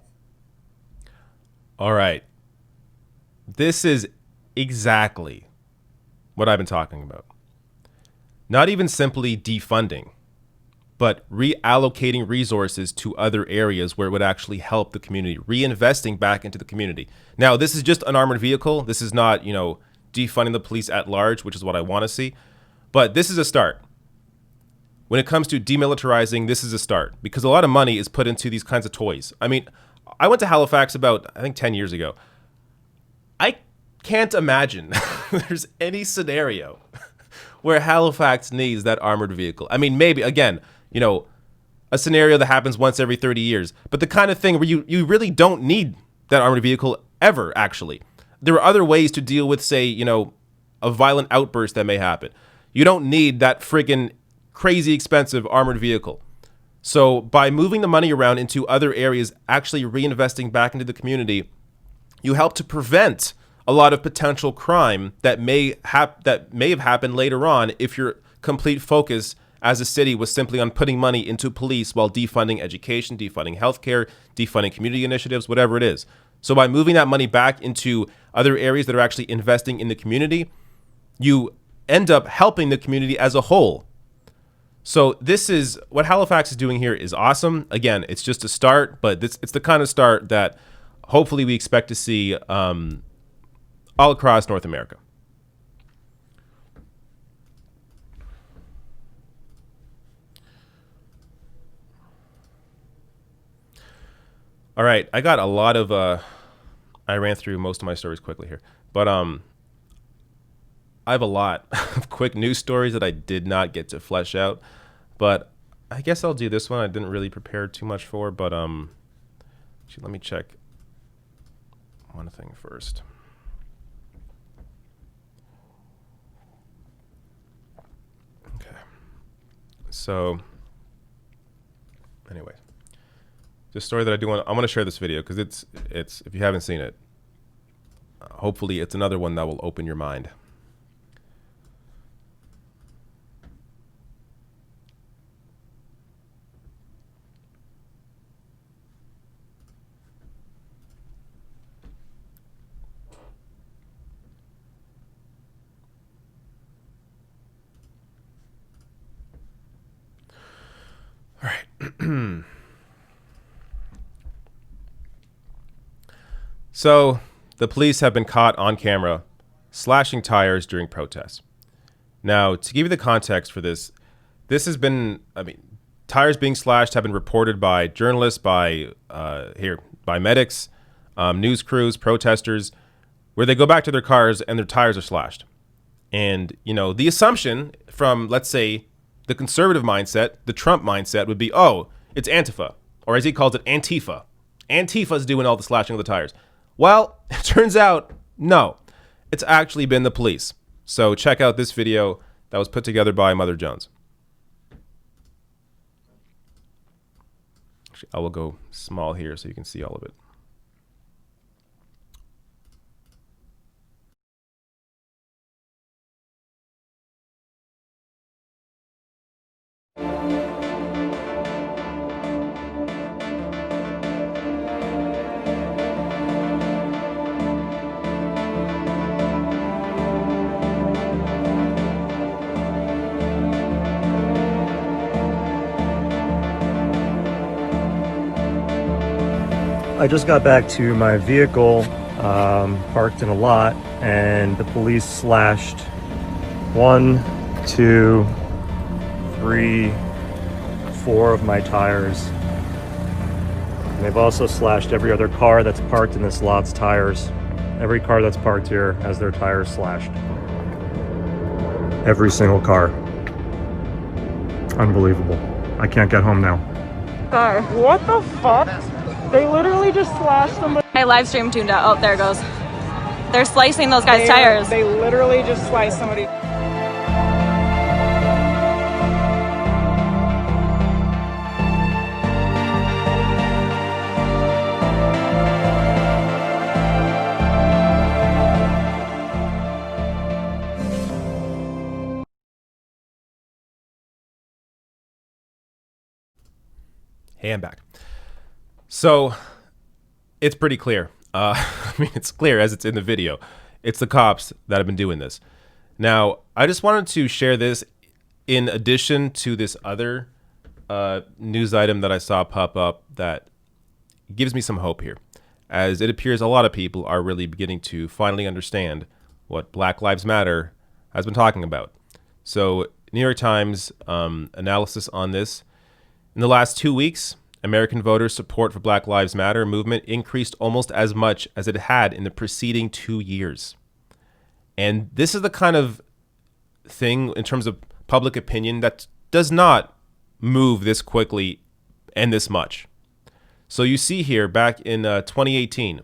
All right. This is exactly what I've been talking about. Not even simply defunding, but reallocating resources to other areas where it would actually help the community, reinvesting back into the community. Now, this is just an armored vehicle. This is not, defunding the police at large, which is what I want to see. But this is a start. When it comes to demilitarizing, this is a start because a lot of money is put into these kinds of toys. I mean, I went to Halifax about, I think, 10 years ago. I can't imagine there's any scenario where Halifax needs that armored vehicle. I mean, maybe, again, you know, a scenario that happens once every 30 years, but the kind of thing where you really don't need that armored vehicle ever, actually. There are other ways to deal with, say, you know, a violent outburst that may happen. You don't need that friggin' crazy expensive armored vehicle. So by moving the money around into other areas, actually reinvesting back into the community, you help to prevent a lot of potential crime that may have happened later on if your complete focus as a city was simply on putting money into police while defunding education, defunding healthcare, defunding community initiatives, whatever it is. So by moving that money back into other areas that are actually investing in the community, you end up helping the community as a whole. So this is what Halifax is doing here is awesome. Again, it's just a start, but it's the kind of start that hopefully we expect to see all across North America. All right, I got a lot of I ran through most of my stories quickly here, but I have a lot of quick news stories that I did not get to flesh out, but I guess I'll do this one. I didn't really prepare too much for, but actually, let me check one thing first. Okay. So, anyway, the story that I want to share this video because it's if you haven't seen it, hopefully it's another one that will open your mind. All right. So the police have been caught on camera slashing tires during protests. Now, to give you the context for this has been, tires being slashed have been reported by journalists, by medics, news crews, protesters, where they go back to their cars and their tires are slashed. And, you know, the assumption from, let's say, the conservative mindset, the Trump mindset would be, oh, it's Antifa, or as he calls it, Antifa. Antifa's doing all the slashing of the tires. Well, it turns out, no, it's actually been the police. So check out this video that was put together by Mother Jones. Actually, I will go small here so you can see all of it. I just got back to my vehicle, parked in a lot, and the police slashed 1, 2, 3, 4 of my tires. And they've also slashed every other car that's parked in this lot's tires. Every car that's parked here has their tires slashed. Every single car. Unbelievable. I can't get home now. What the fuck? They literally just slashed somebody. My live stream tuned out. Oh, there it goes. They're slicing those guys' tires. They literally just sliced somebody. Hey, I'm back. So it's pretty clear. It's clear as it's in the video. It's the cops that have been doing this. Now, I just wanted to share this in addition to this other news item that I saw pop up that gives me some hope here, as it appears a lot of people are really beginning to finally understand what Black Lives Matter has been talking about. So New York Times analysis on this. In the last 2 weeks, American voters' support for Black Lives Matter movement increased almost as much as it had in the preceding 2 years. And this is the kind of thing in terms of public opinion that does not move this quickly and this much. So you see here back in 2018,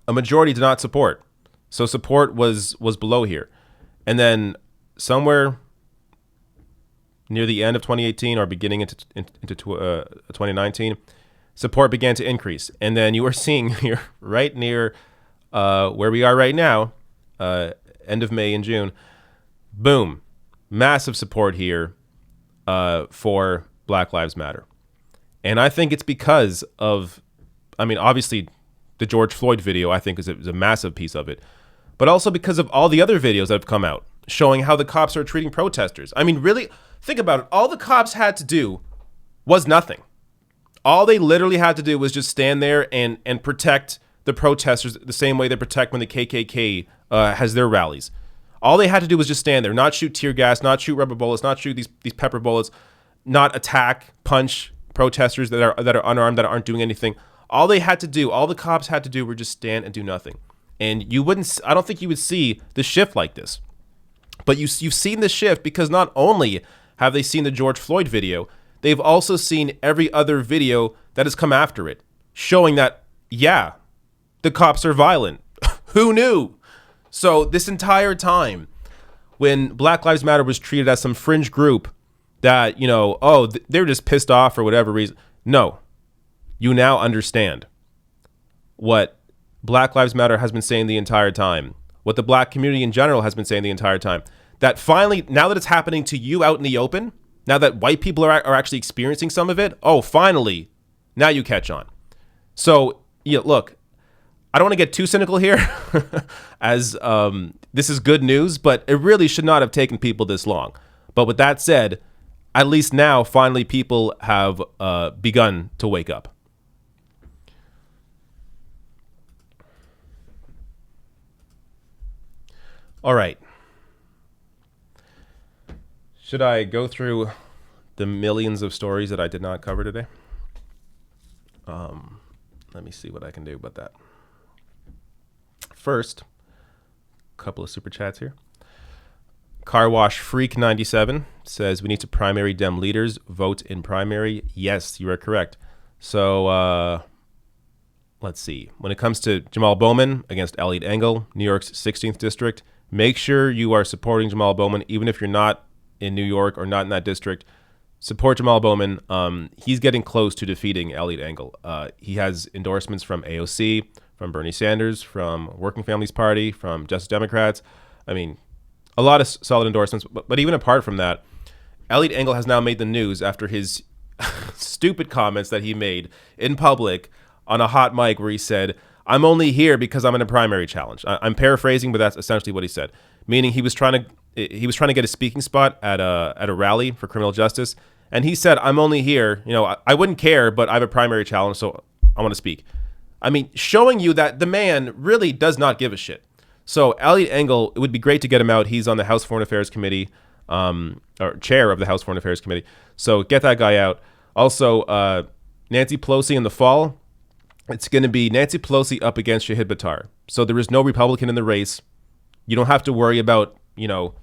a majority did not support. So support was below here. And then somewhere near the end of 2018 or beginning into 2019, support began to increase. And then you are seeing here right near where we are right now, end of May and June, boom, massive support here for Black Lives Matter. And I think it's because of, I mean, obviously the George Floyd video, I think is a massive piece of it, but also because of all the other videos that have come out showing how the cops are treating protesters. I mean, really, think about it. All the cops had to do was nothing. All they literally had to do was just stand there and protect the protesters the same way they protect when the KKK has their rallies. All they had to do was just stand there, not shoot tear gas, not shoot rubber bullets, not shoot these pepper bullets, not attack, punch protesters that are unarmed, that aren't doing anything. All they had to do, all the cops had to do were just stand and do nothing. And I don't think you would see the shift like this. But you've seen the shift because not only have they seen the George Floyd video, they've also seen every other video that has come after it, showing that, yeah, the cops are violent. Who knew? So this entire time, when Black Lives Matter was treated as some fringe group that, they were just pissed off for whatever reason. No, you now understand what Black Lives Matter has been saying the entire time, what the black community in general has been saying the entire time. That finally, now that it's happening to you out in the open, now that white people are actually experiencing some of it, finally, now you catch on. So, look, I don't want to get too cynical here as this is good news, but it really should not have taken people this long. But with that said, at least now, finally, people have begun to wake up. All right. Should I go through the millions of stories that I did not cover today? Let me see what I can do about that. First, a couple of super chats here. Car Wash Freak 97 says we need to primary Dem leaders, vote in primary. Yes, you are correct. So let's see. When it comes to Jamal Bowman against Elliot Engel, New York's 16th district, make sure you are supporting Jamal Bowman, even if you're not in New York or not in that district. Support Jamal Bowman. He's getting close to defeating Elliot Engel. He has endorsements from AOC, from Bernie Sanders, from Working Families Party, from Justice Democrats. I mean, a lot of solid endorsements. But even apart from that, Elliot Engel has now made the news after his stupid comments that he made in public on a hot mic where he said, "I'm only here because I'm in a primary challenge." I'm paraphrasing, but that's essentially what he said. Meaning he was trying to get a speaking spot at a rally for criminal justice, and he said, "I'm only here. I wouldn't care, but I have a primary challenge, so I want to speak." I mean, showing you that the man really does not give a shit. So Elliot Engel, it would be great to get him out. He's on the House Foreign Affairs Committee, or chair of the House Foreign Affairs Committee. So get that guy out. Also, Nancy Pelosi in the fall. It's going to be Nancy Pelosi up against Shahid Buttar. So there is no Republican in the race. You don't have to worry about,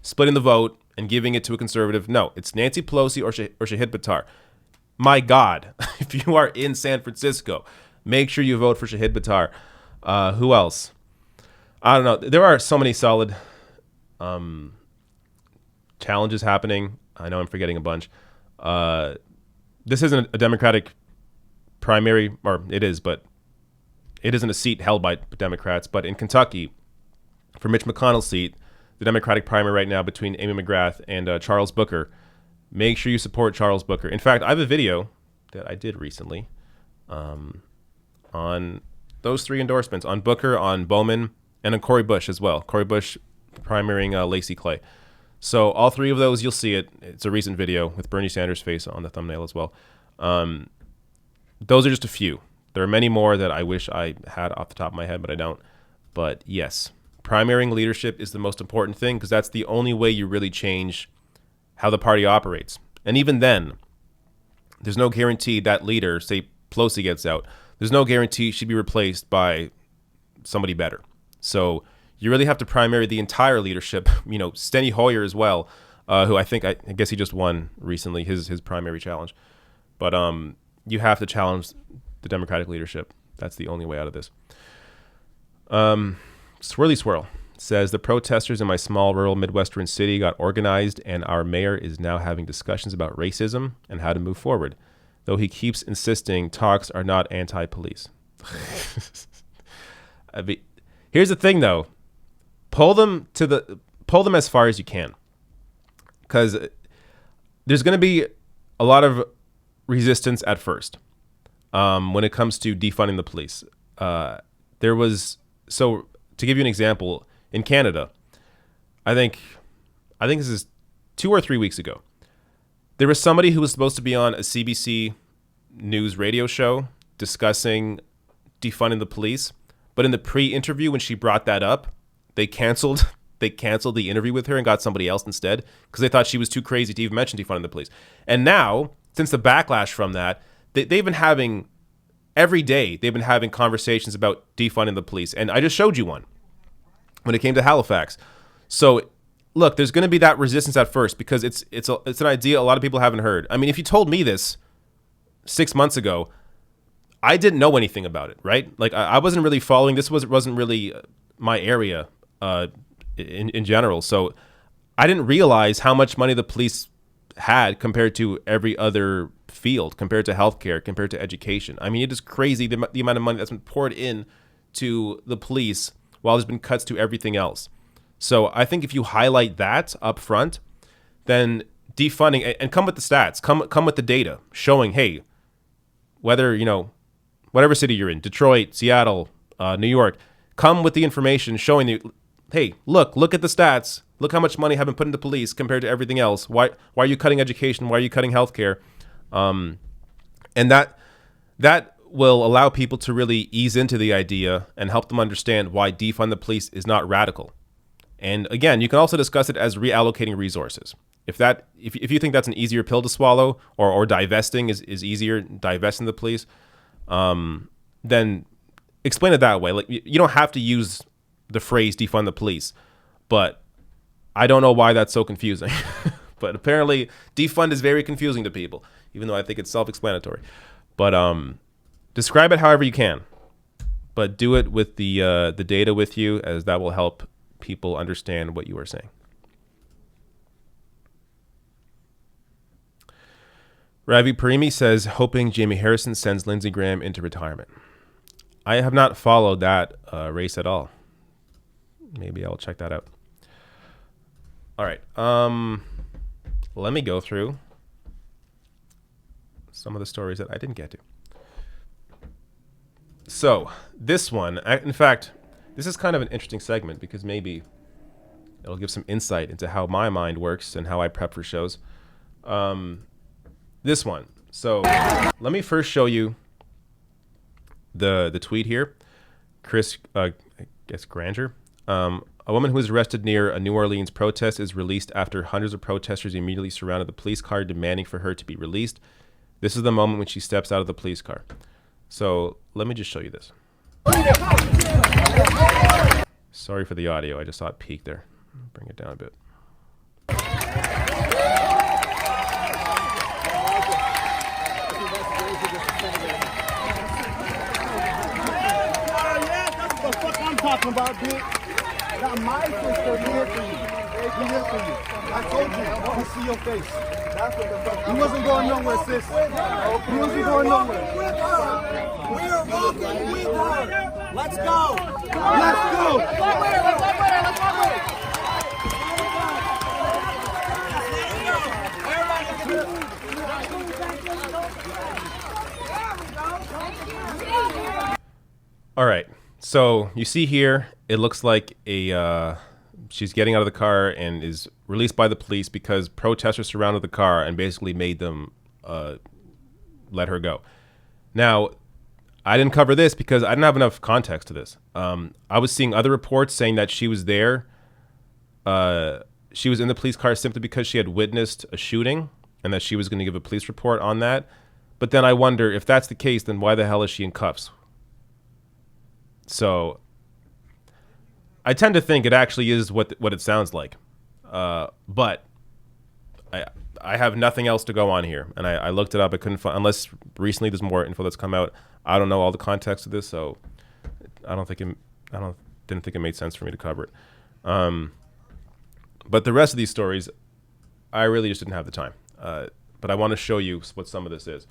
splitting the vote and giving it to a conservative. No, it's Nancy Pelosi or Shahid Buttar. My God, if you are in San Francisco, make sure you vote for Shahid Buttar. Who else? I don't know. There are so many solid challenges happening. I know I'm forgetting a bunch. This isn't a Democratic primary, or it is, but it isn't a seat held by Democrats. But in Kentucky, for Mitch McConnell's seat, the Democratic primary right now between Amy McGrath and Charles Booker. Make sure you support Charles Booker. In fact, I have a video that I did recently on those three endorsements, on Booker, on Bowman, and on Cori Bush as well. Cori Bush primarying Lacey Clay. So all three of those, you'll see it. It's a recent video with Bernie Sanders' face on the thumbnail as well. Those are just a few. There are many more that I wish I had off the top of my head, but I don't. But yes, primarying leadership is the most important thing, because that's the only way you really change how the party operates. And even then, there's no guarantee that leader, say Pelosi gets out, there's no guarantee she'd be replaced by somebody better. So you really have to primary the entire leadership. You know, Steny Hoyer as well, who I guess he just won recently his primary challenge. But you have to challenge the Democratic leadership. That's the only way out of this. Swirly Swirl says the protesters in my small rural Midwestern city got organized, and our mayor is now having discussions about racism and how to move forward, though he keeps insisting talks are not anti-police. Here's the thing, though. Pull them as far as you can, because there's going to be a lot of resistance at first when it comes to defunding the police. So to give you an example, in Canada, I think this is 2 or 3 weeks ago, there was somebody who was supposed to be on a CBC News radio show discussing defunding the police, but in the pre-interview when she brought that up, they canceled the interview with her and got somebody else instead, because they thought she was too crazy to even mention defunding the police. And now, since the backlash from that, they've been having every day, they've been having conversations about defunding the police. And I just showed you one when it came to Halifax. So look, there's going to be that resistance at first, because it's an idea a lot of people haven't heard. I mean, if you told me this 6 months ago, I didn't know anything about it, right? Like I wasn't really following. This wasn't really my area in general. So I didn't realize how much money the police had compared to every other field, compared to healthcare, compared to education. I mean, it is crazy the amount of money that's been poured in to the police while there's been cuts to everything else. So I think if you highlight that up front, then defunding, and come with the stats, come with the data showing, hey, whether, you know, whatever city you're in, Detroit, Seattle, New York, come with the information showing you, hey, look at the stats. Look how much money have been put into police compared to everything else. Why are you cutting education? Why are you cutting healthcare? And that will allow people to really ease into the idea and help them understand why defund the police is not radical. And again, you can also discuss it as reallocating resources. If you think that's an easier pill to swallow, or divesting is easier, divesting the police, then explain it that way. Like, you don't have to use the phrase defund the police, but I don't know why that's so confusing. But apparently defund is very confusing to people, even though I think it's self-explanatory. But describe it however you can, but do it with the data with you, as that will help people understand what you are saying. Ravi Parimi says, hoping Jamie Harrison sends Lindsey Graham into retirement. I have not followed that race at all. Maybe I'll check that out. All right. Let me go through some of the stories that I didn't get to. So this one, in fact, this is kind of an interesting segment, because maybe it'll give some insight into how my mind works and how I prep for shows. This one. So let me first show you the tweet here. Chris, I guess Granger. A woman who was arrested near a New Orleans protest is released after hundreds of protesters immediately surrounded the police car, demanding for her to be released. This is the moment when she steps out of the police car. So let me just show you this. Sorry for the audio. I just saw it peak there. Bring it down a bit. I'm talking about, bitch. Not my sister, here for you. We here for you. I told you, I want to see your face. That's what the fuck. You wasn't going nowhere, sis. You wasn't going nowhere. We are walking with her. Let's go. Let's go. Let's walk with her. Let's walk with her. Let's walk with her. All right. So you see here, it looks like she's getting out of the car and is released by the police because protesters surrounded the car and basically made them let her go. Now, I didn't cover this because I didn't have enough context to this. I was seeing other reports saying that she was there. She was in the police car simply because she had witnessed a shooting and that she was going to give a police report on that. But then I wonder, if that's the case, then why the hell is she in cuffs? So I tend to think it actually is what it sounds like. But I have nothing else to go on here. And I looked it up. I couldn't find, unless recently there's more info that's come out. I don't know all the context of this, so didn't think it made sense for me to cover it. But the rest of these stories, I really just didn't have the time. But I want to show you what some of this is.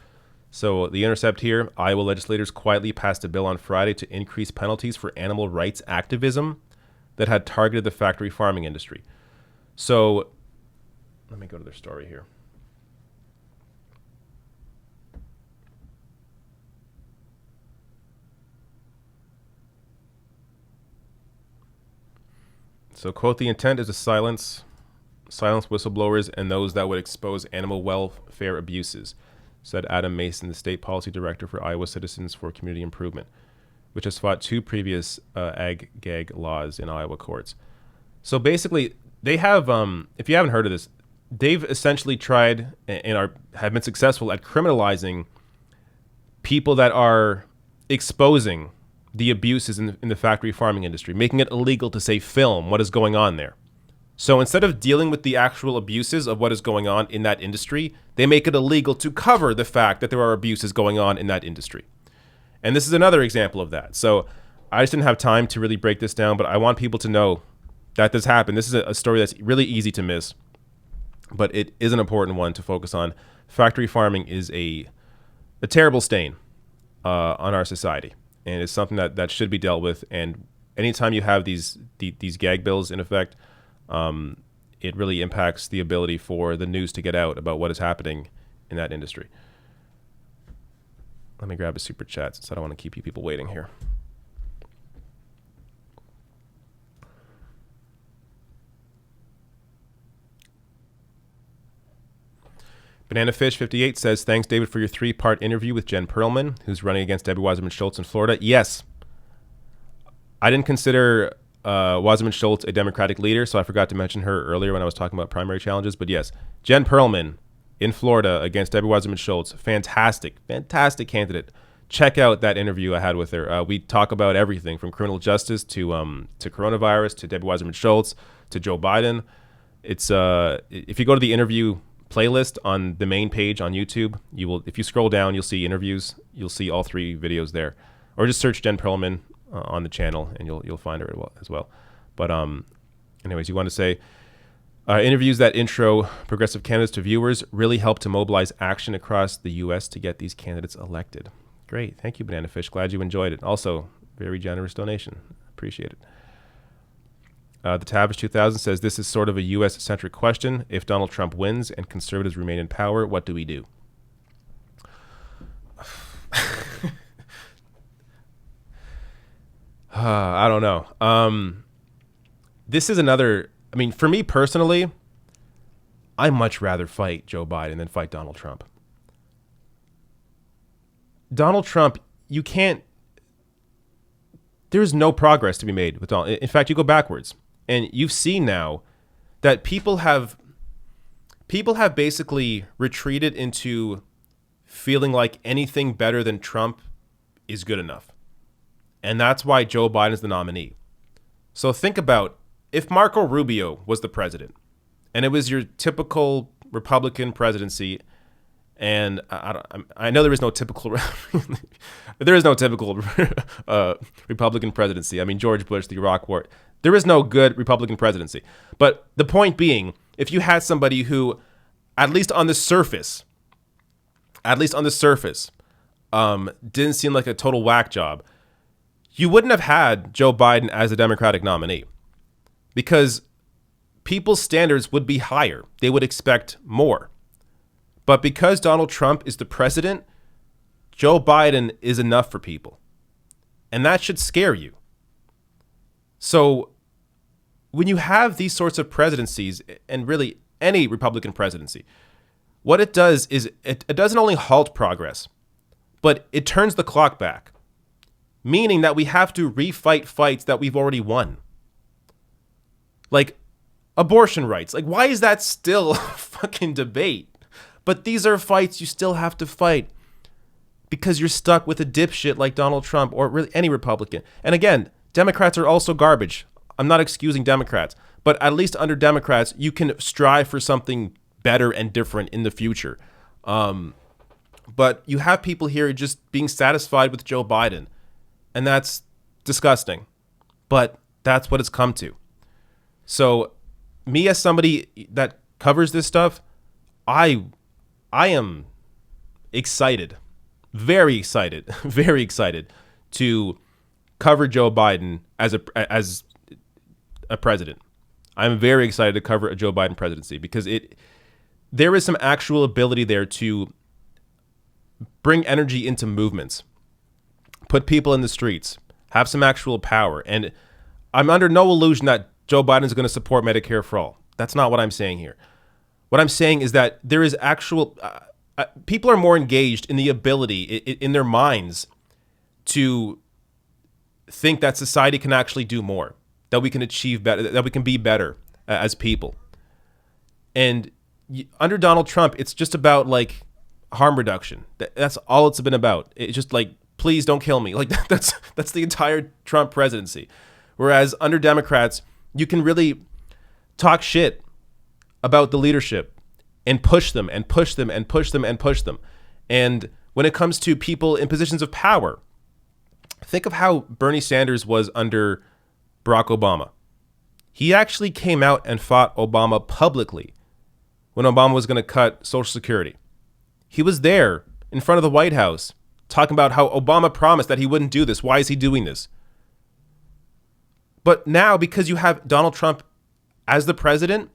So The Intercept here, Iowa legislators quietly passed a bill on Friday to increase penalties for animal rights activism that had targeted the factory farming industry. So let me go to their story here. So, quote, the intent is to silence whistleblowers and those that would expose animal welfare abuses, said Adam Mason, the state policy director for Iowa Citizens for Community Improvement, which has fought 2 previous ag-gag laws in Iowa courts. So basically, they have, if you haven't heard of this, they've essentially tried and have been successful at criminalizing people that are exposing the abuses in the factory farming industry, making it illegal to, say, film what is going on there. So instead of dealing with the actual abuses of what is going on in that industry, they make it illegal to cover the fact that there are abuses going on in that industry. And this is another example of that. So I just didn't have time to really break this down, but I want people to know that this happened. This is a story that's really easy to miss, but it is an important one to focus on. Factory farming is a terrible stain on our society, and it's something that should be dealt with. And anytime you have these gag bills in effect, it really impacts the ability for the news to get out about what is happening in that industry. Let me grab a super chat since I don't want to keep you people waiting here. Banana Fish 58 says, thanks, David, for your 3-part interview with Jen Perlman, who's running against Debbie Wasserman Schultz in Florida. Yes, I didn't consider Wasserman Schultz a Democratic leader, so I forgot to mention her earlier when I was talking about primary challenges. But yes, Jen Perlman in Florida against Debbie Wasserman Schultz, fantastic candidate. Check out that interview I had with her. We talk about everything from criminal justice to coronavirus to Debbie Wasserman Schultz to Joe Biden. It's if you go to the interview playlist on the main page on YouTube, you will, if you scroll down, you'll see interviews. You'll see all 3 videos there, or just search Jen Perlman on the channel and you'll find her as well. But anyways, you want to say interviews that intro progressive candidates to viewers really help to mobilize action across the U.S. to get these candidates elected. Great, thank you, Banana Fish. Glad you enjoyed it. Also, very generous donation. Appreciate it. The Tavish 2000 says, this is sort of a U.S.-centric question. If Donald Trump wins and conservatives remain in power, what do we do? I don't know. This is another, I mean, for me personally, I much rather fight Joe Biden than fight Donald Trump. Donald Trump, you can't, there's no progress to be made with Donald. In fact, you go backwards. And you've seen now that people have basically retreated into feeling like anything better than Trump is good enough. And that's why Joe Biden is the nominee. So think about if Marco Rubio was the president and it was your typical Republican presidency, and I know there is no typical Republican presidency. I mean, George Bush, the Iraq War. There is no good Republican presidency. But the point being, if you had somebody who, at least on the surface, didn't seem like a total whack job, you wouldn't have had Joe Biden as a Democratic nominee, because people's standards would be higher. They would expect more. But because Donald Trump is the president, Joe Biden is enough for people. And that should scare you. So when you have these sorts of presidencies, and really any Republican presidency, what it does is it doesn't only halt progress, but it turns the clock back. meaning that we have to refight fights that we've already won. Like abortion rights. Like, why is that still a fucking debate? But these are fights you still have to fight because you're stuck with a dipshit like Donald Trump or really any Republican. And again, Democrats are also garbage. I'm not excusing Democrats, but at least under Democrats, you can strive for something better and different in the future. But you have people here just being satisfied with Joe Biden, and that's disgusting. But that's what it's come to. So me as somebody that covers this stuff, I am excited, very excited, very excited to cover Joe Biden as a president. I'm very excited to cover a Joe Biden presidency because there is some actual ability there to bring energy into movements, put people in the streets, have some actual power. And I'm under no illusion that Joe Biden is going to support Medicare for all. That's not what I'm saying here. What I'm saying is that there is actual people are more engaged in the ability in their minds to think that society can actually do more, that we can achieve better, that we can be better as people. And under Donald Trump, it's just about like harm reduction. That's all it's been about. It's just like, please don't kill me. Like that's the entire Trump presidency. Whereas under Democrats, you can really talk shit about the leadership and push them and push them and push them and push them. And when it comes to people in positions of power, think of how Bernie Sanders was under Barack Obama. He actually came out and fought Obama publicly when Obama was going to cut Social Security. He was there in front of the White House talking about how Obama promised that he wouldn't do this. Why is he doing this? But now, because you have Donald Trump as the president,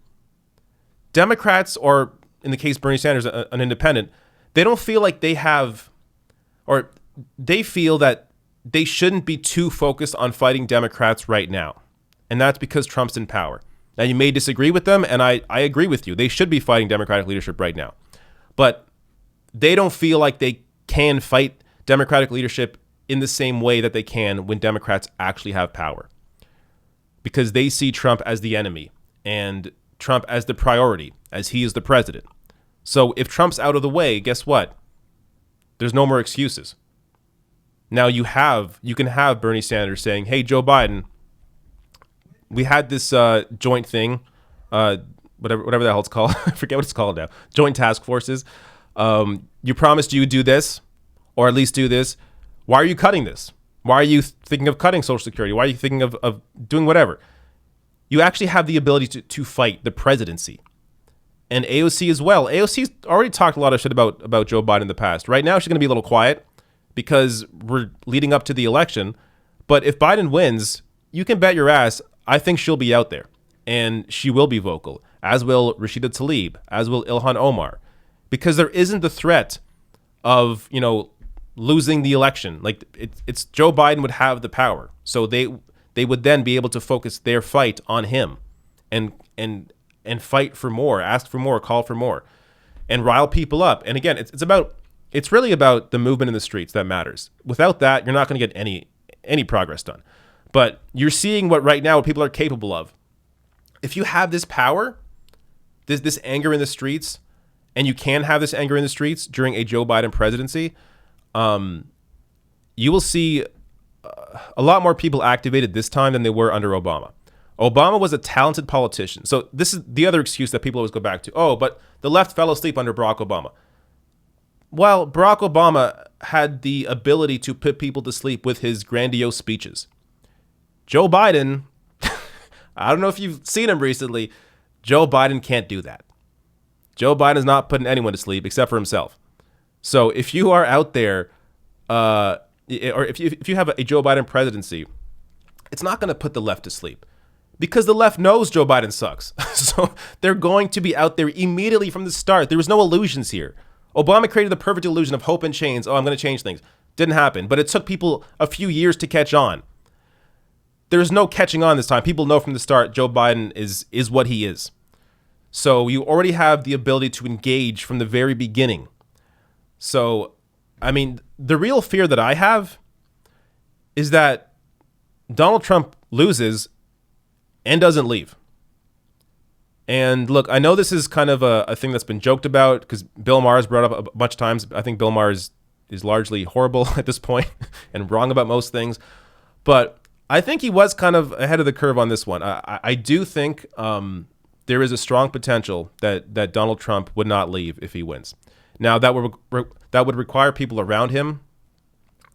Democrats, or in the case Bernie Sanders, an independent, they don't feel like they have, or they feel that they shouldn't be too focused on fighting Democrats right now. And that's because Trump's in power. Now, you may disagree with them, and I agree with you. They should be fighting Democratic leadership right now. But they don't feel like they can fight Democratic leadership in the same way that they can when Democrats actually have power. Because they see Trump as the enemy and Trump as the priority, as he is the president. So if Trump's out of the way, guess what? There's no more excuses. Now you can have Bernie Sanders saying, hey, Joe Biden, we had this joint thing, whatever the hell it's called. I forget what it's called now. Joint task forces. You promised you would do this, or at least do this. Why are you cutting this? Why are you thinking of cutting Social Security? Why are you thinking of doing whatever? You actually have the ability to fight the presidency. And AOC as well. AOC's already talked a lot of shit about Joe Biden in the past. Right now, she's going to be a little quiet because we're leading up to the election. But if Biden wins, you can bet your ass, I think she'll be out there. And she will be vocal, as will Rashida Tlaib, as will Ilhan Omar. Because there isn't the threat of, losing the election. Like it's Joe Biden would have the power. So they would then be able to focus their fight on him and fight for more, ask for more, call for more, and rile people up. And again, it's really about the movement in the streets that matters. Without that, you're not going to get any progress done. But you're seeing what people are capable of. If you have this power, this anger in the streets, and you can have this anger in the streets during a Joe Biden presidency, you will see a lot more people activated this time than they were under Obama. Obama was a talented politician. So this is the other excuse that people always go back to. Oh, but the left fell asleep under Barack Obama. Well, Barack Obama had the ability to put people to sleep with his grandiose speeches. Joe Biden, I don't know if you've seen him recently, Joe Biden can't do that. Joe Biden is not putting anyone to sleep except for himself. So if you are out there, or if you have a Joe Biden presidency, it's not going to put the left to sleep because the left knows Joe Biden sucks. So they're going to be out there immediately from the start. There was no illusions here. Obama created the perfect illusion of hope and change. Oh, I'm going to change things. Didn't happen, but it took people a few years to catch on. There's no catching on this time. People know from the start Joe Biden is what he is. So you already have the ability to engage from the very beginning. So, I mean, the real fear that I have is that Donald Trump loses and doesn't leave. And look, I know this is kind of a thing that's been joked about because Bill Maher's brought up a bunch of times. I think Bill Maher is largely horrible at this point and wrong about most things. But I think he was kind of ahead of the curve on this one. I do think there is a strong potential that Donald Trump would not leave if he wins. Now, that would require people around him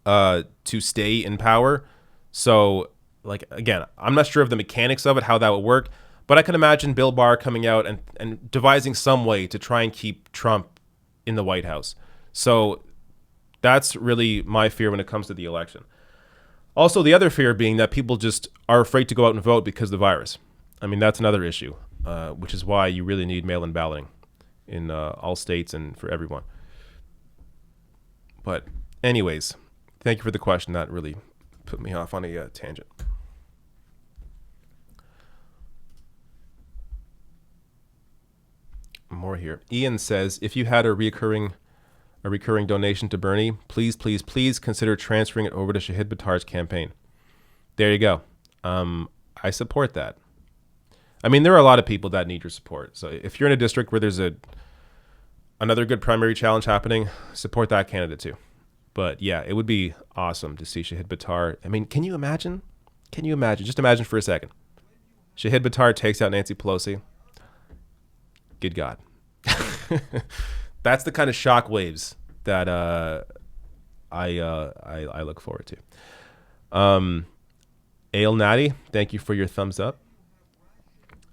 to stay in power. So, like, again, I'm not sure of the mechanics of it, how that would work. But I can imagine Bill Barr coming out and devising some way to try and keep Trump in the White House. So that's really my fear when it comes to the election. Also, the other fear being that people just are afraid to go out and vote because of the virus. I mean, that's another issue, which is why you really need mail-in balloting in all states and for everyone. But anyways, thank you for the question. That really put me off on a tangent. More here. Ian says, if you had a recurring donation to Bernie, please consider transferring it over to Shahid Buttar's campaign. There you go. I support that. I mean, there are a lot of people that need your support. So if you're in a district where there's another good primary challenge happening, support that candidate too. But yeah, it would be awesome to see Shahid Buttar. I mean, can you imagine? Just imagine for a second. Shahid Buttar takes out Nancy Pelosi. Good God. That's the kind of shock waves that I look forward to. Ale Natty, thank you for your thumbs up.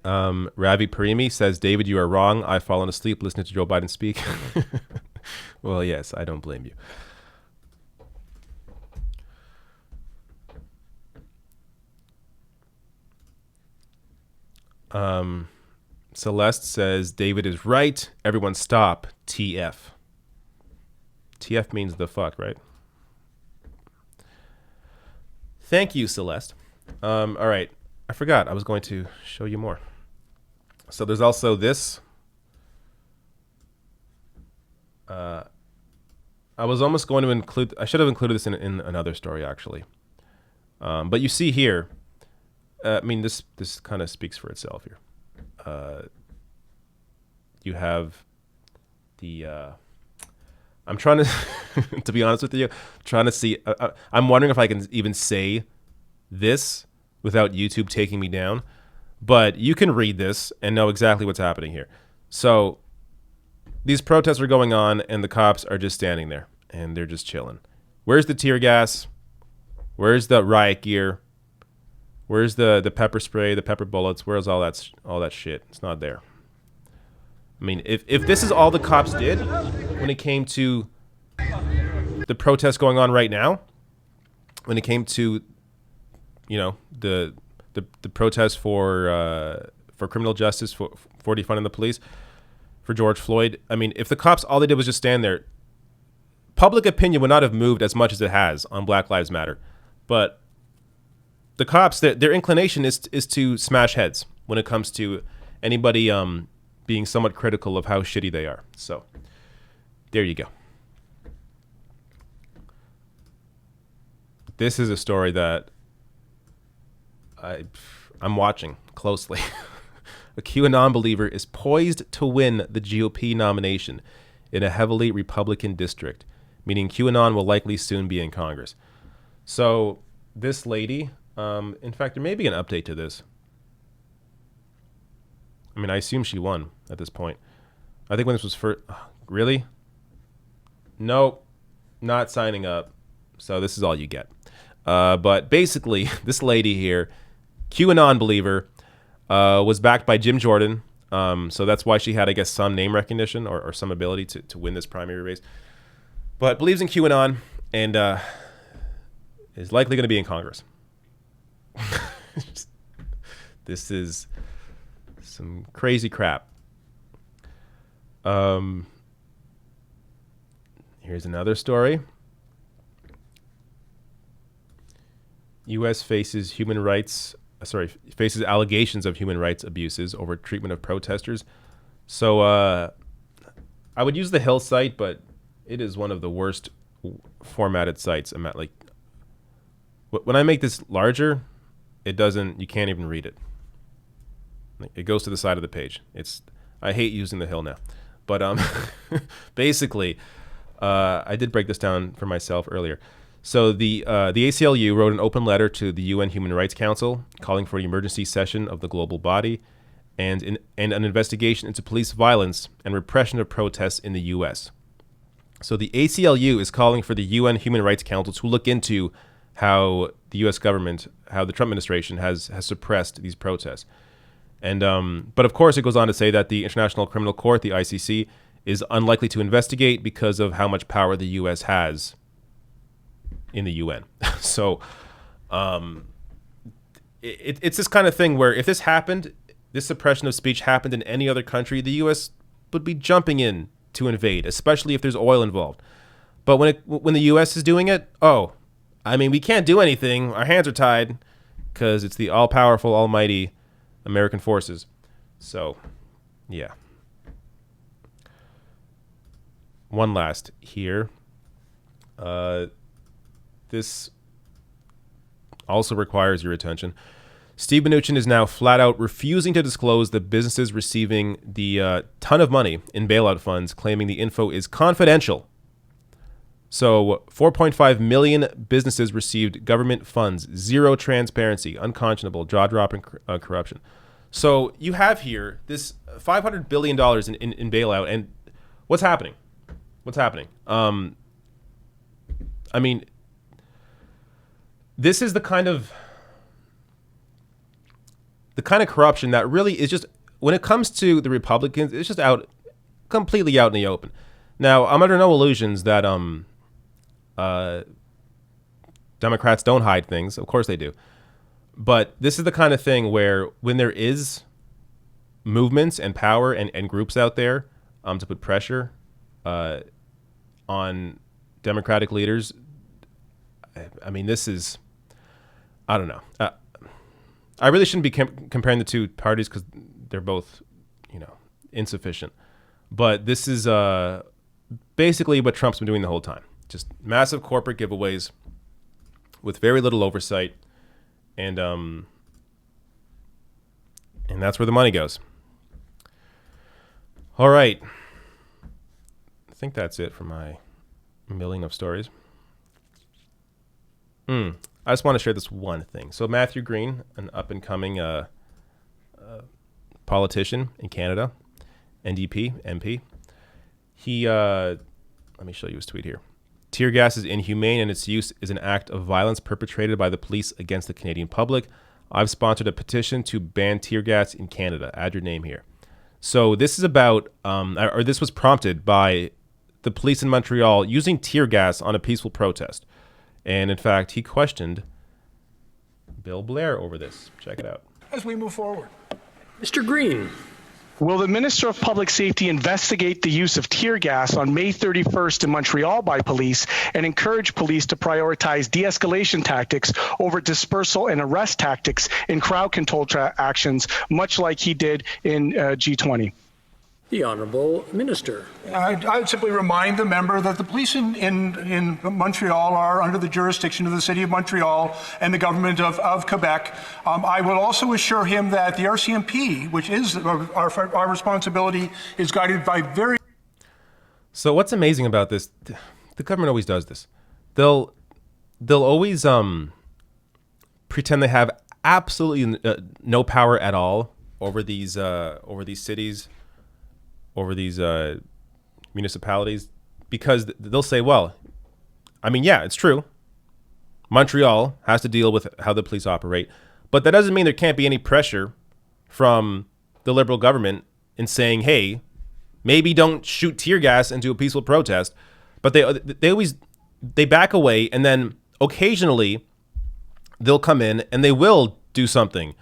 Ravi Parimi says, David, you are wrong. I've fallen asleep listening to Joe Biden speak. Well, yes, I don't blame you. Celeste says, David is right. Everyone stop. TF. TF means the fuck, right? Thank you, Celeste. All right. I forgot. I was going to show you more. So there's also this. I was almost going to include, I should have included this in another story, actually. But you see here, I mean, this kind of speaks for itself here. You have the, I'm trying to, to be honest with you, trying to see, I'm wondering if I can even say this without YouTube taking me down, but you can read this and know exactly what's happening here. So these protests are going on and the cops are just standing there and they're just chilling. Where's the tear gas? Where's the riot gear? Where's the pepper spray, the pepper bullets? Where's all that shit? It's not there. I mean, if this is all the cops did when it came to the protests going on right now, when it came to, you know, the protests for criminal justice, for defunding the police, for George Floyd, I mean, if the cops, all they did was just stand there, public opinion would not have moved as much as it has on Black Lives Matter. But the cops, their inclination is to smash heads when it comes to anybody being somewhat critical of how shitty they are. So there you go. This is a story that I'm watching closely. A QAnon believer is poised to win the GOP nomination in a heavily Republican district, meaning QAnon will likely soon be in Congress. So this lady, in fact, there may be an update to this. I mean, I assume she won at this point. I think when this was first, really? Nope, not signing up. So this is all you get. But basically, this lady here, QAnon believer, was backed by Jim Jordan. So that's why she had, I guess, some name recognition or some ability to win this primary race. But believes in QAnon and is likely going to be in Congress. This is some crazy crap. Here's another story. U.S. faces allegations of human rights abuses over treatment of protesters. So I would use the Hill site, but it is one of the worst formatted sites. I'm at, like, When I make this larger, it doesn't. You can't even read it. It goes to the side of the page. I hate using the hill now, but basically, I did break this down for myself earlier. So the ACLU wrote an open letter to the UN Human Rights Council calling for an emergency session of the global body and an investigation into police violence and repression of protests in the U.S. So the ACLU is calling for the UN Human Rights Council to look into how the U.S. government, how the Trump administration has suppressed these protests. And but of course, it goes on to say that the International Criminal Court, the ICC, is unlikely to investigate because of how much power the U.S. has in the UN. So it's this kind of thing where if this happened, this suppression of speech happened in any other country, the U.S. would be jumping in to invade, especially if there's oil involved. But when the U.S. is doing it, we can't do anything. Our hands are tied because it's the all-powerful, almighty American forces. So, yeah. One last here. This also requires your attention. Steve Mnuchin is now flat out refusing to disclose the businesses receiving the ton of money in bailout funds, claiming the info is confidential. So 4.5 million businesses received government funds, zero transparency, unconscionable, jaw-dropping corruption. So you have here this $500 billion in bailout, and what's happening? What's happening? This is the kind of corruption that really is just, when it comes to the Republicans, it's just completely out in the open. Now, I'm under no illusions that Democrats don't hide things. Of course they do. But this is the kind of thing where when there is movements and power and groups out there to put pressure on Democratic leaders, this is, I don't know. I really shouldn't be comparing the two parties because they're both, insufficient. But this is basically what Trump's been doing the whole time. Just massive corporate giveaways with very little oversight. And that's where the money goes. All right. I think that's it for my milling of stories. I just want to share this one thing. So Matthew Green, an up-and-coming politician in Canada, NDP, MP, he, let me show you his tweet here. Tear gas is inhumane and its use is an act of violence perpetrated by the police against the Canadian public. I've sponsored a petition to ban tear gas in Canada. Add your name here. So this is about, this was prompted by the police in Montreal using tear gas on a peaceful protest. And in fact, he questioned Bill Blair over this. Check it out. As we move forward. Mr. Green. Will the Minister of Public Safety investigate the use of tear gas on May 31st in Montreal by police and encourage police to prioritize de-escalation tactics over dispersal and arrest tactics in crowd control actions, much like he did in G20? The Honourable Minister. I would simply remind the member that the police in Montreal are under the jurisdiction of the City of Montreal and the Government of Quebec. I will also assure him that the RCMP, which is our responsibility, is guided by very... So what's amazing about this, the government always does this. They'll always pretend they have absolutely no power at all over these cities, over these municipalities, because they'll say, well, it's true. Montreal has to deal with how the police operate, but that doesn't mean there can't be any pressure from the Liberal government in saying, hey, maybe don't shoot tear gas into a peaceful protest. But they back away, and then occasionally they'll come in and they will do something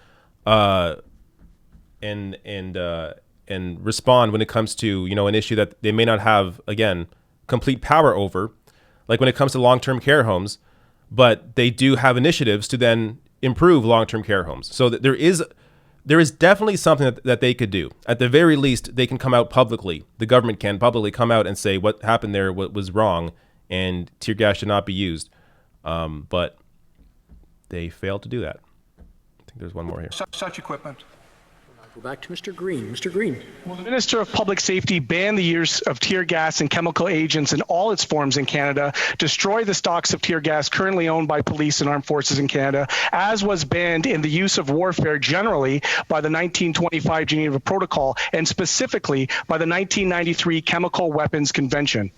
and respond when it comes to, an issue that they may not have, again, complete power over, like when it comes to long-term care homes, but they do have initiatives to then improve long-term care homes. So that there is definitely something that they could do. At the very least, they can come out publicly. The government can publicly come out and say what happened there, what was wrong, and tear gas should not be used. But they failed to do that. I think there's one more here. Such equipment. Go back to Mr. Green. Mr. Green. Well, the Minister of Public Safety banned the use of tear gas and chemical agents in all its forms in Canada, destroy the stocks of tear gas currently owned by police and armed forces in Canada, as was banned in the use of warfare generally by the 1925 Geneva Protocol and specifically by the 1993 Chemical Weapons Convention.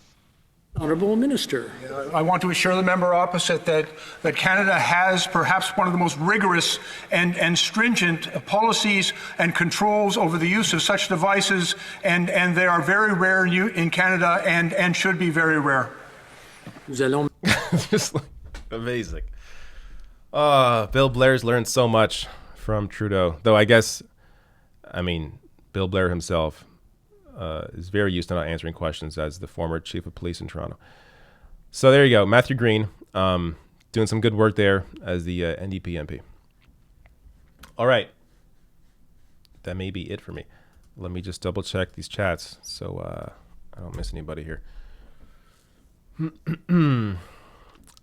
Honourable Minister. I want to assure the member opposite that Canada has perhaps one of the most rigorous and stringent policies and controls over the use of such devices, and they are very rare in Canada and should be very rare. Just like, amazing. Bill Blair's learned so much from Trudeau, though Bill Blair himself is very used to not answering questions as the former chief of police in Toronto. So there you go. Matthew Green doing some good work there as the NDP MP. All right. That may be it for me. Let me just double check these chats so I don't miss anybody here.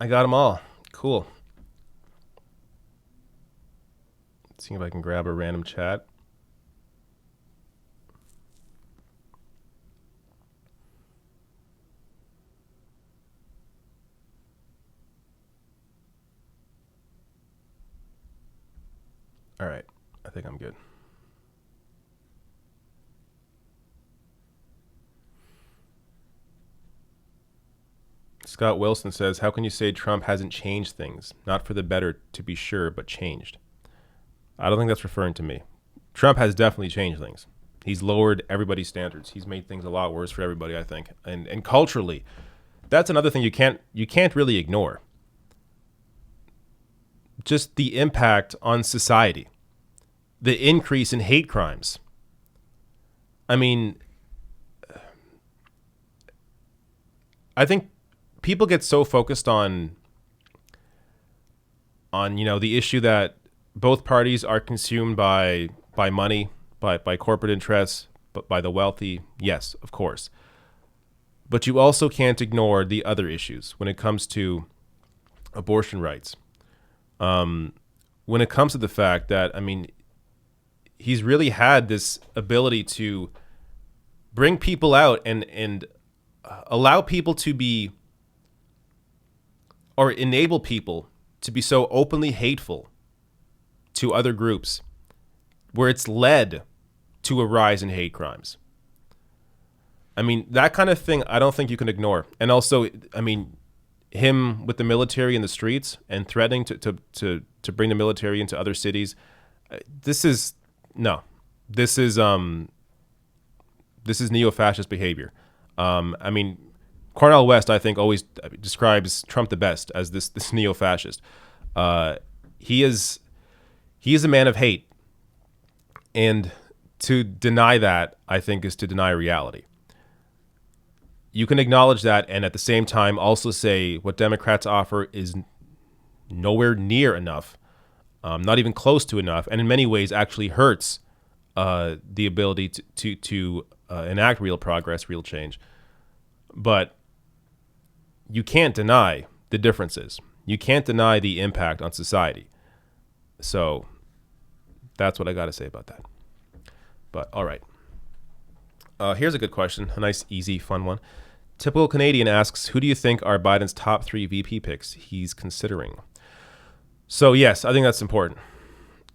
I got them all. Cool. Let's see if I can grab a random chat. All right, I think I'm good. Scott Wilson says, how can you say Trump hasn't changed things? Not for the better, to be sure, but changed. I don't think that's referring to me. Trump has definitely changed things. He's lowered everybody's standards. He's made things a lot worse for everybody, I think. And culturally, that's another thing you can't really ignore. Just the impact on society. The increase in hate crimes. I mean, I think people get so focused on the issue that both parties are consumed by money, by corporate interests, but by the wealthy. Yes, of course. But you also can't ignore the other issues when it comes to abortion rights. When it comes to the fact that, he's really had this ability to bring people out and allow people to be, or enable people to be so openly hateful to other groups, where it's led to a rise in hate crimes. That kind of thing, I don't think you can ignore. And also, him with the military in the streets and threatening to bring the military into other cities. This is neo-fascist behavior. Cornel West, I think, always describes Trump the best as this neo-fascist. He is a man of hate, and to deny that, I think, is to deny reality. You can acknowledge that and at the same time also say what Democrats offer is nowhere near enough, not even close to enough, and in many ways actually hurts the ability to enact real progress, real change. But you can't deny the differences. You can't deny the impact on society. So that's what I got to say about that. But all right. Here's a good question. A nice, easy, fun one. Typical Canadian asks, who do you think are Biden's top 3 VP picks he's considering? So yes, I think that's important.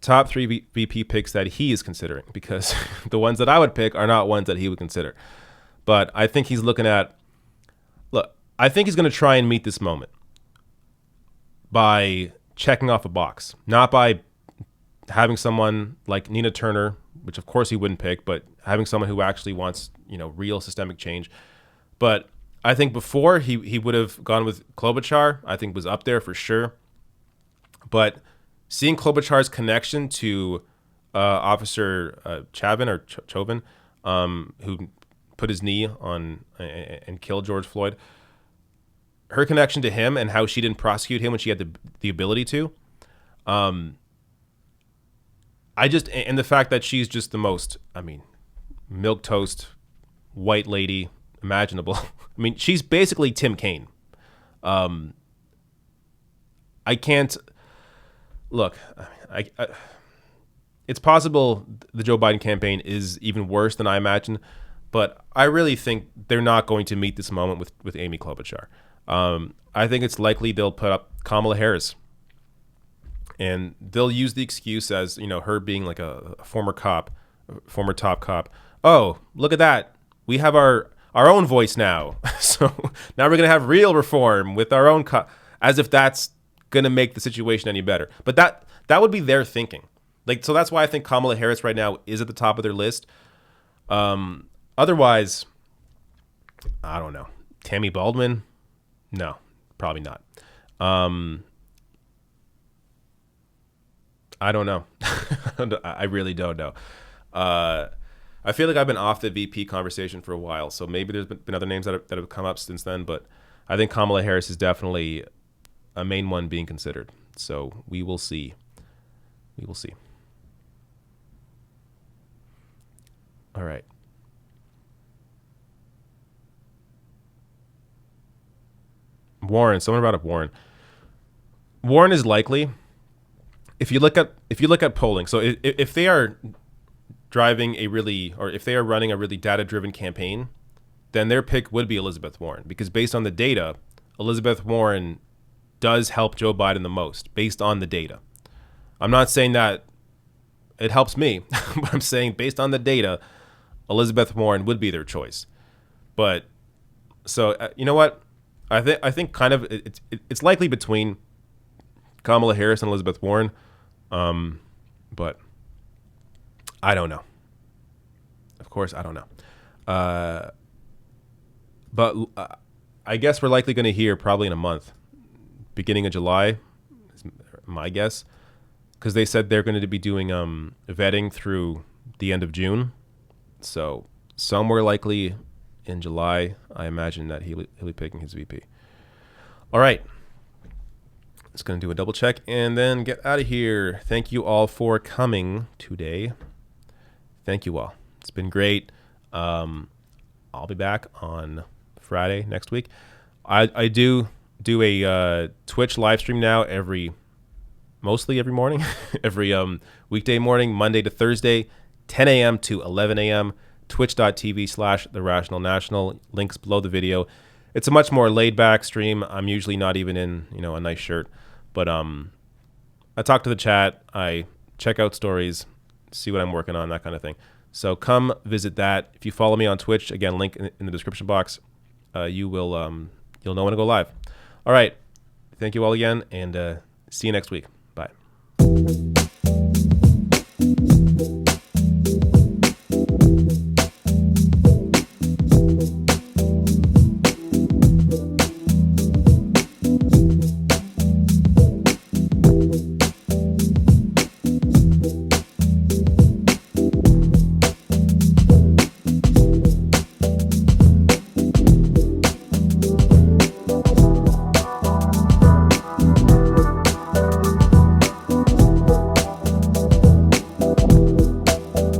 Top 3 VP picks that he is considering, because the ones that I would pick are not ones that he would consider. But I think he's looking at, I think he's going to try and meet this moment by checking off a box, not by having someone like Nina Turner, which of course he wouldn't pick, but having someone who actually wants, real systemic change. But I think before he would have gone with Klobuchar, I think was up there for sure. But seeing Klobuchar's connection to Officer Chauvin, who put his knee on and killed George Floyd, her connection to him and how she didn't prosecute him when she had the ability to, and the fact that she's just the most, milquetoast white lady imaginable. She's basically Tim Kaine. I can't look, it's possible the Joe Biden campaign is even worse than I imagine, but I really think they're not going to meet this moment with Amy Klobuchar. I think it's likely they'll put up Kamala Harris, and they'll use the excuse as, her being like a former cop, former top cop. Oh, look at that. We have our own voice now. So now we're going to have real reform with our own cop, as if that's going to make the situation any better. But that would be their thinking. So that's why I think Kamala Harris right now is at the top of their list. Otherwise, I don't know. Tammy Baldwin? No, probably not. I don't know. I really don't know. I feel like I've been off the VP conversation for a while, so maybe there's been other names that have come up since then, but I think Kamala Harris is definitely a main one being considered. So we will see. We will see. All right. Warren, someone brought up Warren. Warren is likely, if you look at polling. So if they are driving if they are running a really data-driven campaign, then their pick would be Elizabeth Warren, because based on the data, Elizabeth Warren does help Joe Biden the most based on the data. I'm not saying that it helps me, but I'm saying based on the data, Elizabeth Warren would be their choice. But so you know what? I think kind of it's likely between Kamala Harris and Elizabeth Warren, but I don't know. Of course, I don't know. But I guess we're likely going to hear probably in a month, beginning of July, is my guess, because they said they're going to be doing vetting through the end of June. So somewhere likely in July, I imagine that he'll be picking his VP. All right. Just going to do a double check and then get out of here. Thank you all for coming today. Thank you all. It's been great. I'll be back on Friday next week. I do a Twitch live stream now mostly every morning, every weekday morning, Monday to Thursday, 10 a.m. to 11 a.m. twitch.tv/TheRationalNational. Links below the video. It's a much more laid back stream. I'm usually not even in, a nice shirt, but I talk to the chat. I check out stories, see what I'm working on, that kind of thing. So come visit that. If you follow me on Twitch, again, link in the description box, you'll know when to go live. All right. Thank you all again, and see you next week.